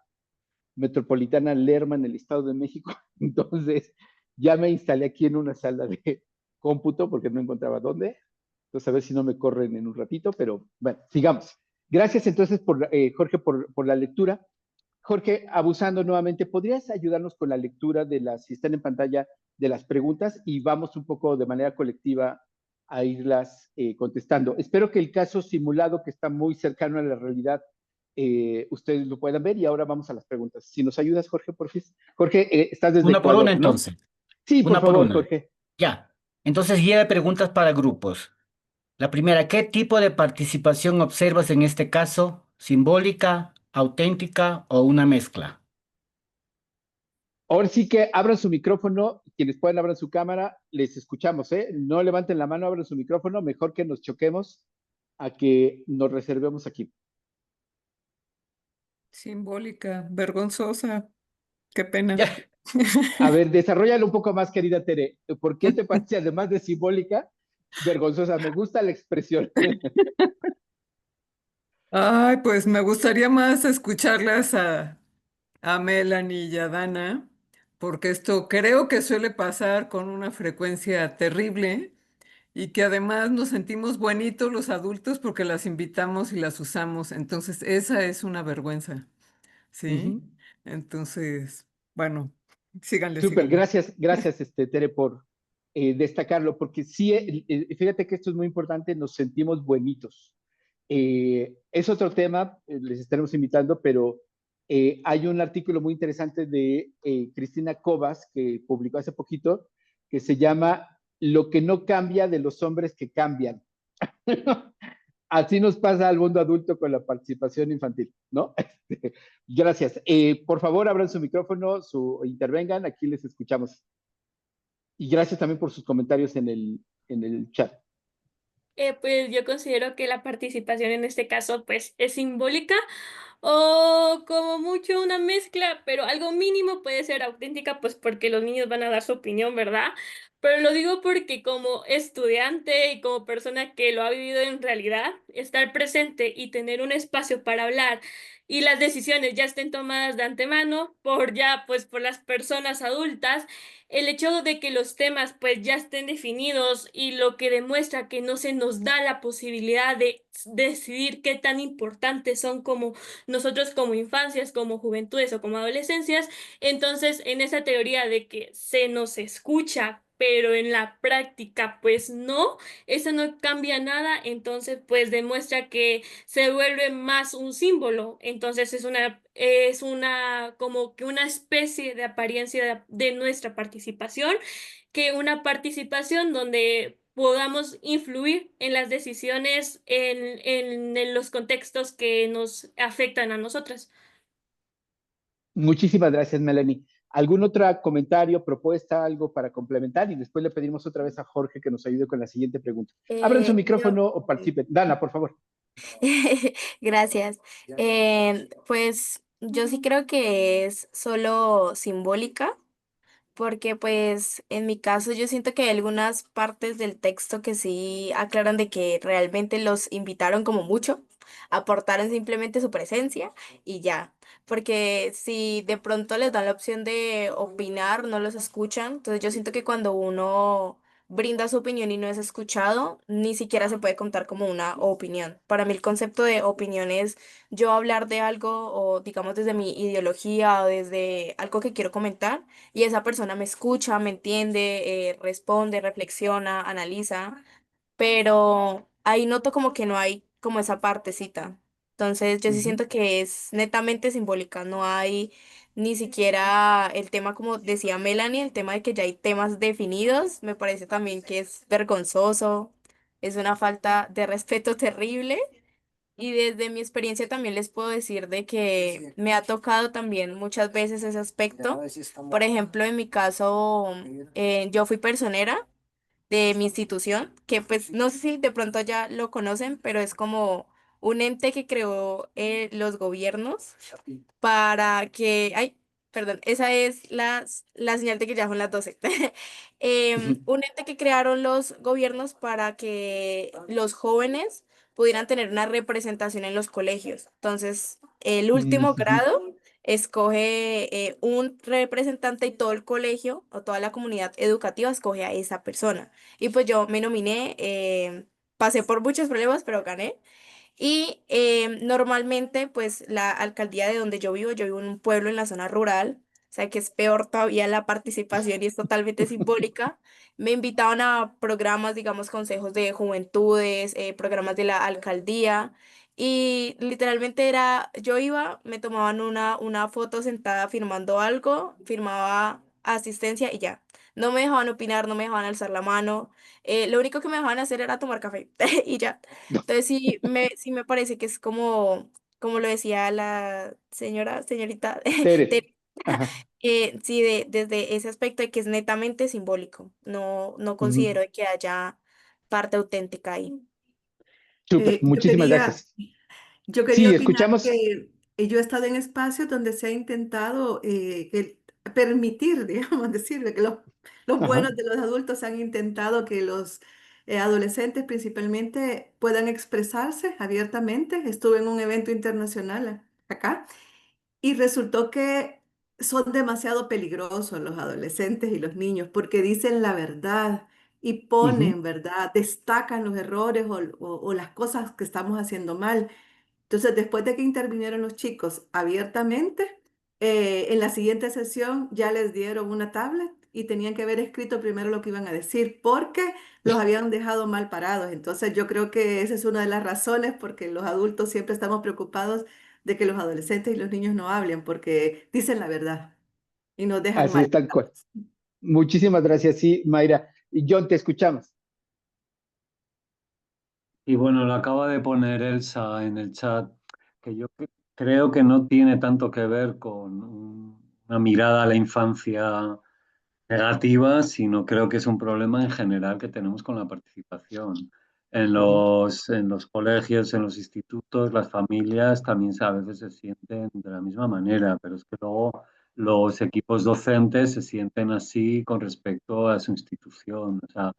Metropolitana Lerma en el Estado de México, entonces ya me instalé aquí en una sala de cómputo porque no encontraba dónde. Entonces a ver si no me corren en un ratito, pero bueno, sigamos. Gracias entonces, Jorge, por la lectura. Jorge, abusando nuevamente, ¿podrías ayudarnos con la lectura de las, si están en pantalla, de las preguntas y vamos un poco de manera colectiva a irlas contestando? Espero que el caso simulado, que está muy cercano a la realidad, ustedes lo puedan ver y ahora vamos a las preguntas. Si nos ayudas, Jorge, por fin. Jorge, estás desde
Una por una,
Ecuador, ¿no?
entonces.
Sí, por
Una por
favor,
una.
Jorge.
Ya. Entonces, guía de preguntas para grupos. La primera, ¿qué tipo de participación observas en este caso? ¿Simbólica, auténtica o una mezcla?
Ahora sí que abran su micrófono, quienes puedan abran su cámara, les escuchamos, ¿eh? No levanten la mano, abran su micrófono, mejor que nos choquemos a que nos reservemos aquí.
Simbólica, vergonzosa, qué pena.
Ya.
A ver, desarrollalo un poco más, querida Tere. ¿Por qué te parece, además de simbólica, vergonzosa? Me gusta la expresión.
Ay, pues me gustaría más escucharlas a Melanie y a Dana, porque esto creo que suele pasar con una frecuencia terrible y que además nos sentimos bonitos los adultos porque las invitamos y las usamos. Entonces, esa es una vergüenza, ¿sí?
Ujú.
Entonces, bueno, síganle,
Súper,
síganle.
gracias, Tere, por destacarlo, porque sí, fíjate que esto es muy importante, nos sentimos buenitos. Es otro tema, les estaremos invitando, pero hay un artículo muy interesante de Cristina Cobas que publicó hace poquito, que se llama Lo que no cambia de los hombres que cambian. Así nos pasa al mundo adulto con la participación infantil, ¿no? Gracias. Por favor, abran su micrófono, intervengan, aquí les escuchamos. Y gracias también por sus comentarios en el chat.
Pues yo considero que la participación en este caso pues es simbólica o como mucho una mezcla, pero algo mínimo puede ser auténtica, pues porque los niños van a dar su opinión, ¿verdad? Pero lo digo porque como estudiante y como persona que lo ha vivido en realidad, estar presente y tener un espacio para hablar y las decisiones ya estén tomadas de antemano por ya, pues por las personas adultas, el hecho de que los temas pues ya estén definidos y lo que demuestra que no se nos da la posibilidad de decidir qué tan importantes son como nosotros como infancias, como juventudes o como adolescencias, entonces en esa teoría de que se nos escucha, pero en la práctica pues no, eso no cambia nada, entonces pues demuestra que se vuelve más un símbolo, entonces es una como que una especie de apariencia de nuestra participación, que una participación donde podamos influir en las decisiones en los contextos que nos afectan a nosotras.
Muchísimas gracias, Melanie. ¿Algún otro comentario, propuesta, algo para complementar? Y después le pedimos otra vez a Jorge que nos ayude con la siguiente pregunta. Abran su
Yo,
micrófono o participen. Dana, por favor.
gracias. Pues yo sí creo que es solo simbólica. Porque pues en mi caso yo siento que hay algunas partes del texto que sí aclaran de que realmente los invitaron como mucho, aportaron simplemente su presencia y ya. Porque si de pronto les dan la opción de opinar, no los escuchan. Entonces yo siento que cuando uno brinda su opinión y no es escuchado, ni siquiera se puede contar como una opinión. Para mí el concepto de opinión es yo hablar de algo o digamos desde mi ideología o desde algo que quiero comentar y esa persona me escucha, me entiende, responde, reflexiona, analiza, pero ahí noto como que no hay como esa partecita. Entonces yo sí
Ujú.
siento que es netamente simbólica, no hay ni siquiera el tema como decía Melanie, el tema de que ya hay temas definidos, me parece también que es vergonzoso, es una falta de respeto terrible. Y desde mi experiencia también les puedo decir de que me ha tocado también muchas veces ese aspecto. Por ejemplo, en mi caso, yo fui personera de mi institución, que pues no sé si de pronto ya lo conocen, pero es como un ente que creó los gobiernos para que, ay, perdón, esa es la señal de que ya son las 12. Un ente que crearon los gobiernos para que los jóvenes pudieran tener una representación en los colegios. Entonces, el último
Ujú.
grado escoge un representante y todo el colegio o toda la comunidad educativa escoge a esa persona. Y pues yo me nominé, pasé por muchos problemas, pero gané. Y normalmente, pues la alcaldía de donde yo vivo en un pueblo en la zona rural, o sea que es peor todavía la participación y es totalmente simbólica. Me invitaban a programas, digamos, consejos de juventudes, programas de la alcaldía. Y literalmente era, yo iba, me tomaban una foto sentada firmando algo, firmaba asistencia y ya. No me dejaban opinar, no me dejaban alzar la mano. Lo único que me dejaban hacer era tomar café y ya. Entonces sí me parece que es como lo decía la señorita,
Tere.
Tere,
Ajá.
sí, desde ese aspecto de que es netamente simbólico, no
Ujú.
considero que haya parte auténtica ahí.
Súper,
Yo
muchísimas
quería,
gracias.
yo quería
Sí,
opinar
escuchamos.
que yo he estado en espacios donde se ha intentado permitir, digamos, decirle que los
Ajá.
buenos de los adultos han intentado que los adolescentes principalmente puedan expresarse abiertamente. Estuve en un evento internacional acá. Y resultó que son demasiado peligrosos los adolescentes y los niños porque dicen la verdad y
Ujú.
ponen, ¿verdad? Destacan los errores o las cosas que estamos haciendo mal. Entonces, después de que intervinieron los chicos abiertamente, en la siguiente sesión ya les dieron una tablet y tenían que haber escrito primero lo que iban a decir porque los habían dejado mal parados. Entonces, yo creo que esa es una de las razones porque los adultos siempre estamos preocupados de que los adolescentes y los niños no hablen porque dicen la verdad y nos dejan
Así
mal
es, tal cual.
parados.
Muchísimas gracias, sí, Mayra. Y John, te escuchamos.
Y bueno, lo acaba de poner Elsa en el chat, que yo creo que no tiene tanto que ver con una mirada a la infancia negativa, sino creo que es un problema en general que tenemos con la participación.
Ujú.
En los colegios, en los institutos, las familias también a veces se sienten de la misma manera, pero es que luego los equipos docentes se sienten así con respecto a su institución. O sea,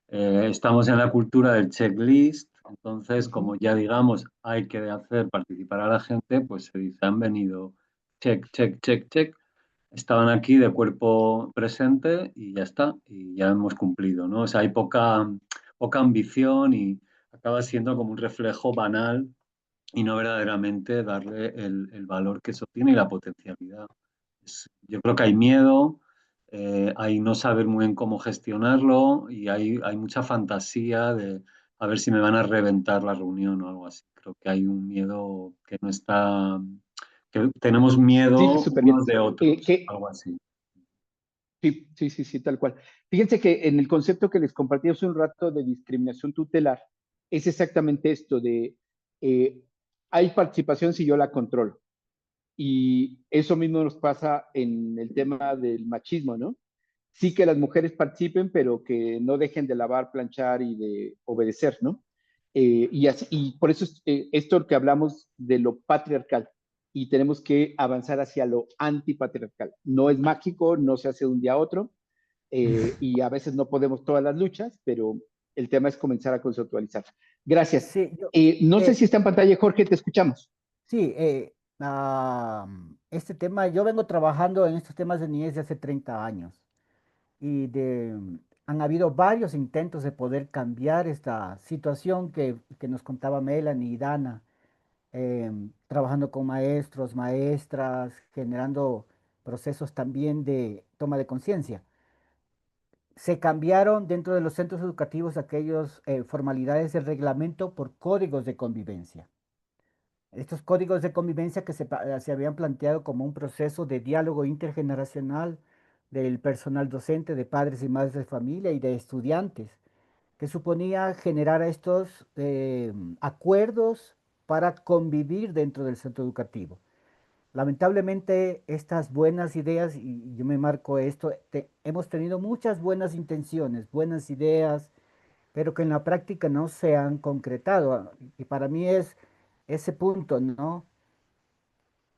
estamos en la cultura del checklist, entonces
Ujú.
como ya digamos hay que hacer participar a la gente, pues se dice han venido check, check, check, check, estaban aquí de cuerpo presente y ya está, y ya hemos cumplido, ¿no? O sea, hay poca ambición y acaba siendo como un reflejo banal y no verdaderamente darle el valor que eso tiene y la potencialidad. Yo creo que hay miedo, hay no saber muy bien cómo gestionarlo y hay mucha fantasía de a ver si me van a reventar la reunión o algo así. Creo que hay un miedo que no está, que tenemos
Sí,
miedo
súper
unos
bien.
de otros,
Que
algo así.
Sí, sí, sí, sí, tal cual. Fíjense que en el concepto que les compartí hace un rato de discriminación tutelar, es exactamente esto de eh, hay participación si yo la controlo. Y eso mismo nos pasa en el tema del machismo, ¿no? Sí que las mujeres participen, pero que no dejen de lavar, planchar y de obedecer, ¿no? Y por eso es, esto que hablamos de lo patriarcal y tenemos que avanzar hacia lo antipatriarcal. No es mágico, no se hace de un día a otro, y a veces no podemos todas las luchas, pero el tema es comenzar a conceptualizar. Gracias.
Sí,
No sé
eh,
si está en pantalla, Jorge, te escuchamos.
sí, este tema, yo vengo trabajando en estos temas de niñez desde hace 30 años y han habido varios intentos de poder cambiar esta situación que nos contaba Melanie y Dana, trabajando con maestros, maestras, generando procesos también de toma de conciencia. Se cambiaron dentro de los centros educativos aquellas formalidades del reglamento por códigos de convivencia. Estos códigos de convivencia que se habían planteado como un proceso de diálogo intergeneracional del personal docente, de padres y madres de familia y de estudiantes, que suponía generar estos acuerdos para convivir dentro del centro educativo. Lamentablemente, estas buenas ideas, y yo me marco esto, hemos tenido muchas buenas intenciones, buenas ideas, pero que en la práctica no se han concretado. Y para mí es ese punto, ¿no?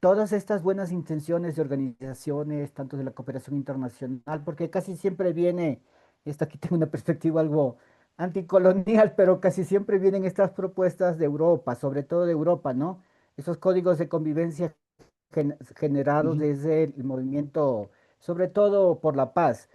todas estas buenas intenciones de organizaciones, tanto de la cooperación internacional, porque casi siempre viene, y esta aquí tengo una perspectiva algo anticolonial, pero casi siempre vienen estas propuestas de Europa, sobre todo de Europa, ¿no? Esos códigos de convivencia generados
Ujú,
desde el movimiento, sobre todo por la paz,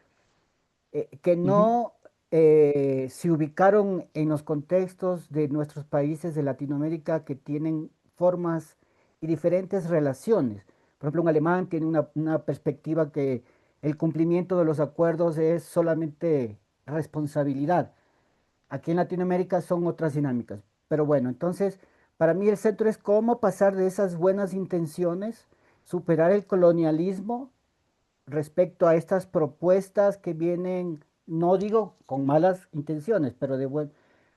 que
ujú.
no se ubicaron en los contextos de nuestros países de Latinoamérica que tienen formas y diferentes relaciones. Por ejemplo, un alemán tiene una perspectiva que el cumplimiento de los acuerdos es solamente responsabilidad. Aquí en Latinoamérica son otras dinámicas. Pero bueno, entonces, para mí el centro es cómo pasar de esas buenas intenciones, superar el colonialismo respecto a estas propuestas que vienen, no digo con malas intenciones, pero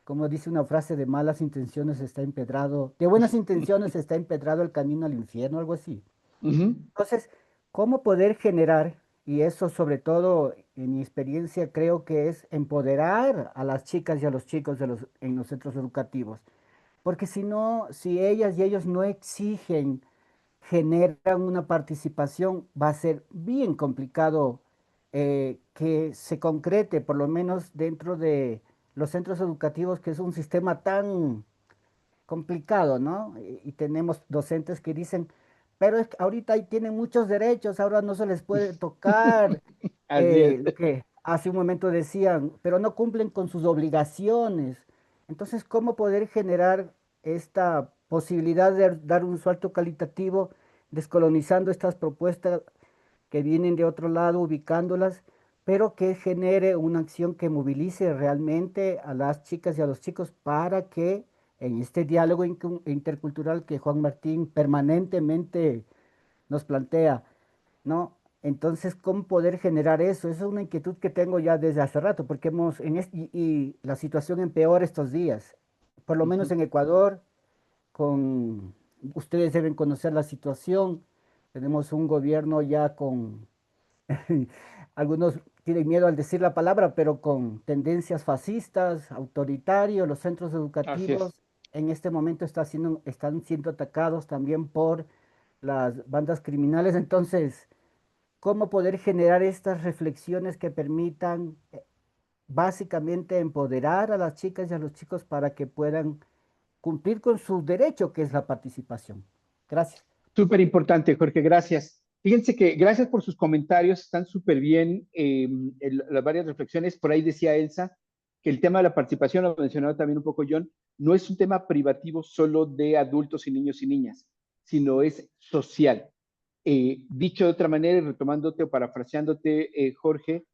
como dice una frase, de malas intenciones está empedrado, de buenas intenciones está empedrado el camino al infierno, algo así.
Ujú.
Entonces, ¿cómo poder generar, y eso sobre todo en mi experiencia creo que es empoderar a las chicas y a los chicos en los centros educativos? Porque si no, si ellas y ellos no exigen, generan una participación, va a ser bien complicado que se concrete, por lo menos dentro de los centros educativos, que es un sistema tan complicado, ¿no? Y tenemos docentes que dicen, pero es que ahorita ahí tienen muchos derechos, ahora no se les puede tocar,
Así es.
lo que hace un momento decían, pero no cumplen con sus obligaciones. Entonces, ¿cómo poder generar esta posibilidad de dar un salto calitativo, descolonizando estas propuestas que vienen de otro lado, ubicándolas, pero que genere una acción que movilice realmente a las chicas y a los chicos para que en este diálogo intercultural que Juan Martín permanentemente nos plantea, ¿no? Entonces, ¿cómo poder generar eso? Esa es una inquietud que tengo ya desde hace rato, porque y la situación empeora estos días, por lo menos
Ujú.
en Ecuador, ustedes deben conocer la situación, tenemos un gobierno ya con, algunos tienen miedo al decir la palabra, pero con tendencias fascistas, autoritarios, los centros
Así es.
educativos en este momento están siendo atacados también por las bandas criminales. Entonces, ¿cómo poder generar estas reflexiones que permitan básicamente empoderar a las chicas y a los chicos para que puedan cumplir con su derecho, que es la participación? Gracias.
Súper importante, Jorge, gracias. Fíjense que gracias por sus comentarios, están súper bien las varias reflexiones. Por ahí decía Elsa que el tema de la participación, lo mencionaba también un poco John, no es un tema privativo solo de adultos y niños y niñas, sino es social. Dicho de otra manera, y retomándote o parafraseándote, Jorge,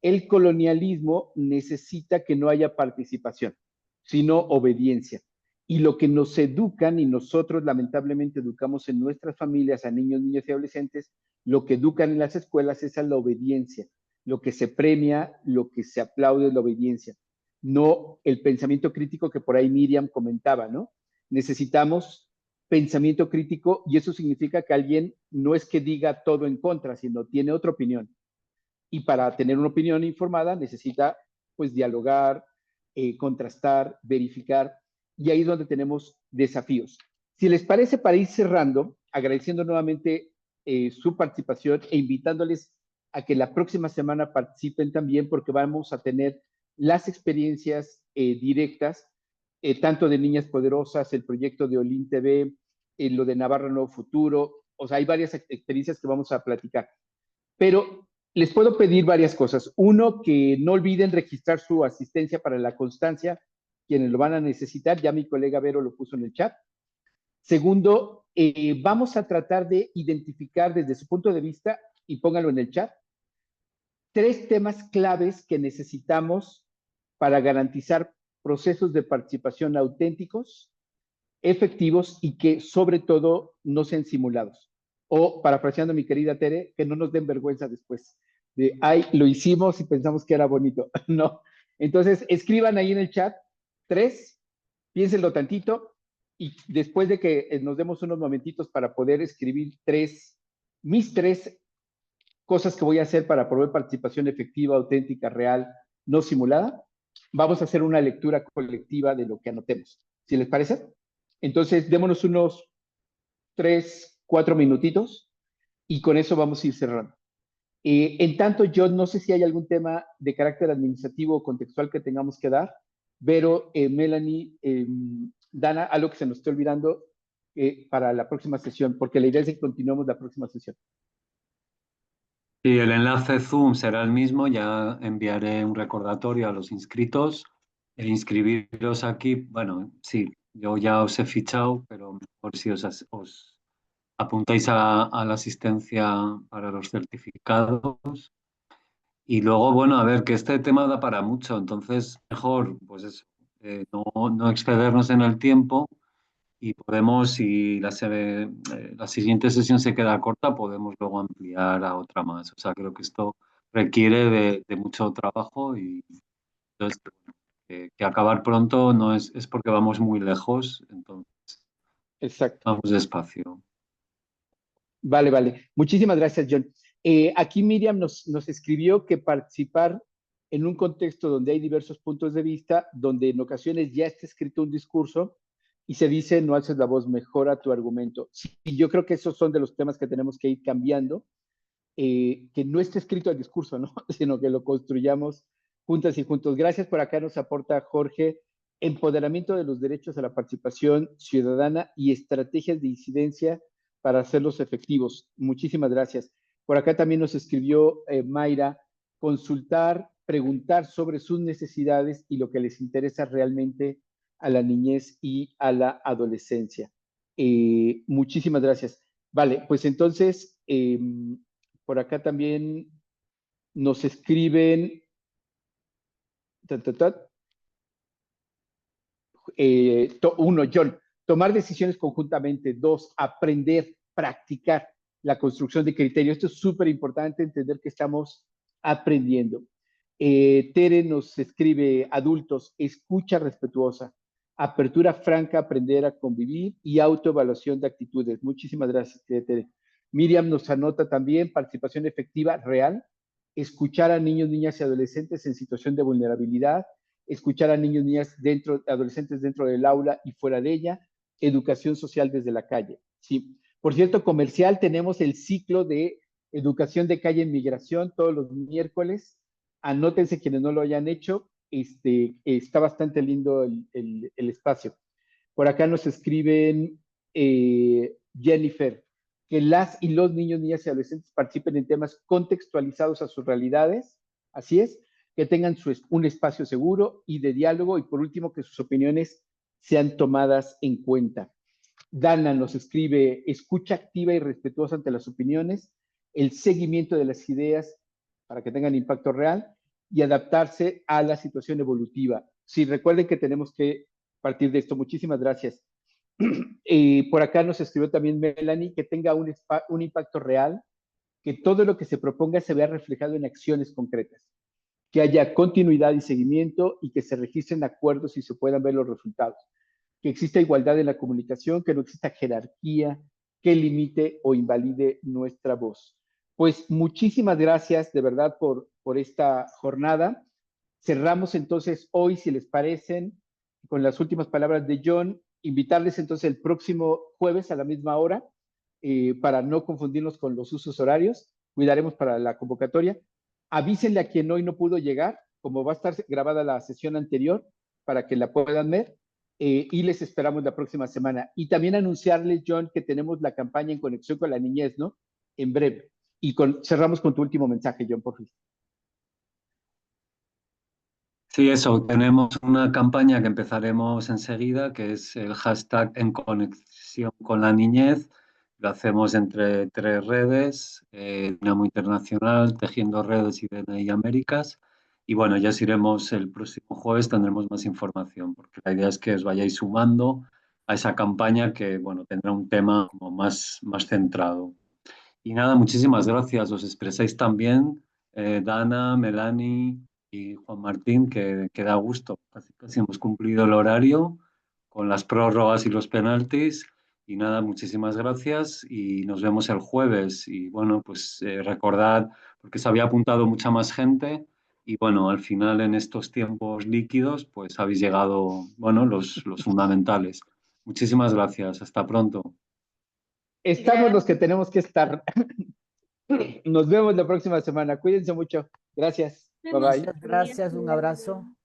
el colonialismo necesita que no haya participación, sino obediencia. Y lo que nos educan, y nosotros lamentablemente educamos en nuestras familias a niños, niñas y adolescentes, lo que educan en las escuelas es a la obediencia. Lo que se premia, lo que se aplaude es la obediencia, no el pensamiento crítico que por ahí Miriam comentaba, ¿no? Necesitamos pensamiento crítico y eso significa que alguien no es que diga todo en contra, sino tiene otra opinión y para tener una opinión informada necesita pues dialogar, contrastar, verificar y ahí es donde tenemos desafíos. Si les parece, para ir cerrando, agradeciendo nuevamente su participación e invitándoles a que la próxima semana participen también porque vamos a tener las experiencias directas, tanto de Niñas Poderosas, el proyecto de Olin TV, lo de Navarra Nuevo Futuro, o sea, hay varias experiencias que vamos a platicar. Pero les puedo pedir varias cosas. Uno, que no olviden registrar su asistencia para la constancia, quienes lo van a necesitar. Ya mi colega Vero lo puso en el chat. Segundo, vamos a tratar de identificar desde su punto de vista, y pónganlo en el chat, 3 temas claves que necesitamos para garantizar procesos de participación auténticos, efectivos y que sobre todo no sean simulados. O, parafraseando a mi querida Tere, que no nos den vergüenza después de, ay, lo hicimos y pensamos que era bonito. No. Entonces, escriban ahí en el chat 3, piénsenlo tantito y después de que nos demos unos momentitos para poder escribir mis 3 cosas que voy a hacer para promover participación efectiva, auténtica, real, no simulada, vamos a hacer una lectura colectiva de lo que anotemos. ¿Sí les parece? Entonces, démonos unos 3, 4 minutitos y con eso vamos a ir cerrando. En tanto, yo no sé si hay algún tema de carácter administrativo o contextual que tengamos que dar, pero Melanie, Dana, algo que se nos esté olvidando para la próxima sesión, porque la idea es que continuemos la próxima sesión.
Y el enlace Zoom será el mismo, ya enviaré un recordatorio a los inscritos e inscribiros aquí. Bueno, sí, yo ya os he fichado, pero por si os apuntáis a la asistencia para los certificados. Y luego, bueno, a ver, que este tema da para mucho, entonces mejor, pues eso, no excedernos en el tiempo y podemos, si la siguiente sesión se queda corta, podemos luego ampliar a otra más. O sea, creo que esto requiere de mucho trabajo y entonces, que acabar pronto no es porque vamos muy lejos, entonces
Exacto.
vamos despacio.
Vale, vale. Muchísimas gracias, John. Aquí Miriam nos escribió que participar en un contexto donde hay diversos puntos de vista, donde en ocasiones ya está escrito un discurso y se dice no alces la voz, mejora tu argumento. Sí, y yo creo que esos son de los temas que tenemos que ir cambiando, que no esté escrito el discurso, ¿no? Sino que lo construyamos juntas y juntos. Gracias. Por acá nos aporta Jorge, empoderamiento de los derechos a la participación ciudadana y estrategias de incidencia para hacerlos efectivos. Muchísimas gracias. Por acá también nos escribió Mayra, consultar, preguntar sobre sus necesidades y lo que les interesa realmente a la niñez y a la adolescencia. Muchísimas gracias. Vale, pues entonces, por acá también nos escriben, uno, John, tomar decisiones conjuntamente. Dos, aprender, practicar la construcción de criterios. Esto es súper importante, entender que estamos aprendiendo. Tere nos escribe, adultos, escucha respetuosa, apertura franca, aprender a convivir y autoevaluación de actitudes. Muchísimas gracias, Tere. Miriam nos anota también participación efectiva real, escuchar a niños, niñas y adolescentes en situación de vulnerabilidad, escuchar a niños, niñas, adolescentes dentro del aula y fuera de ella, educación social desde la calle. Sí. Por cierto, comercial, tenemos el ciclo de educación de calle en migración todos los miércoles. Anótense quienes no lo hayan hecho. Está bastante lindo el espacio. Por acá nos escriben Jennifer, que las y los niños, niñas y adolescentes participen en temas contextualizados a sus realidades. Así es, que tengan un espacio seguro y de diálogo y por último que sus opiniones sean tomadas en cuenta. Dana nos escribe, escucha activa y respetuosa ante las opiniones, el seguimiento de las ideas para que tengan impacto real y adaptarse a la situación evolutiva. Sí, recuerden que tenemos que partir de esto. Muchísimas gracias. Por acá nos escribió también Melanie, que tenga un impacto real, que todo lo que se proponga se vea reflejado en acciones concretas, que haya continuidad y seguimiento y que se registren acuerdos y se puedan ver los resultados, que exista igualdad en la comunicación, que no exista jerarquía que limite o invalide nuestra voz. Pues muchísimas gracias de verdad por esta jornada. Cerramos entonces hoy, si les parecen, con las últimas palabras de John, invitarles entonces el próximo jueves a la misma hora, para no confundirnos con los usos horarios, cuidaremos para la convocatoria. Avísenle a quien hoy no pudo llegar, como va a estar grabada la sesión anterior, para que la puedan ver, y les esperamos la próxima semana. Y también anunciarles, John, que tenemos la campaña en conexión con la niñez, ¿no? En breve. Y cerramos con tu último mensaje, John, por favor.
Sí, eso, tenemos una campaña que empezaremos enseguida, que es el hashtag en conexión con la niñez. Lo hacemos entre 3 redes, Dinamo Internacional, Tejiendo Redes y DNI Américas. Y bueno, ya os iremos el próximo jueves, tendremos más información, porque la idea es que os vayáis sumando a esa campaña que, bueno, tendrá un tema como más centrado. Y nada, muchísimas gracias. Os expresáis también, Dana, Melanie y Juan Martín, que da gusto. Casi hemos cumplido el horario con las prórrogas y los penaltis. Y nada, muchísimas gracias y nos vemos el jueves. Y bueno, pues recordad, porque se había apuntado mucha más gente y bueno, al final en estos tiempos líquidos, pues habéis llegado, bueno, los fundamentales. Muchísimas gracias. Hasta pronto.
estamos los que tenemos que estar. Nos vemos la próxima semana. Cuídense mucho. Gracias. Bye
Nos
bye.
vemos.
Muchas gracias, un abrazo.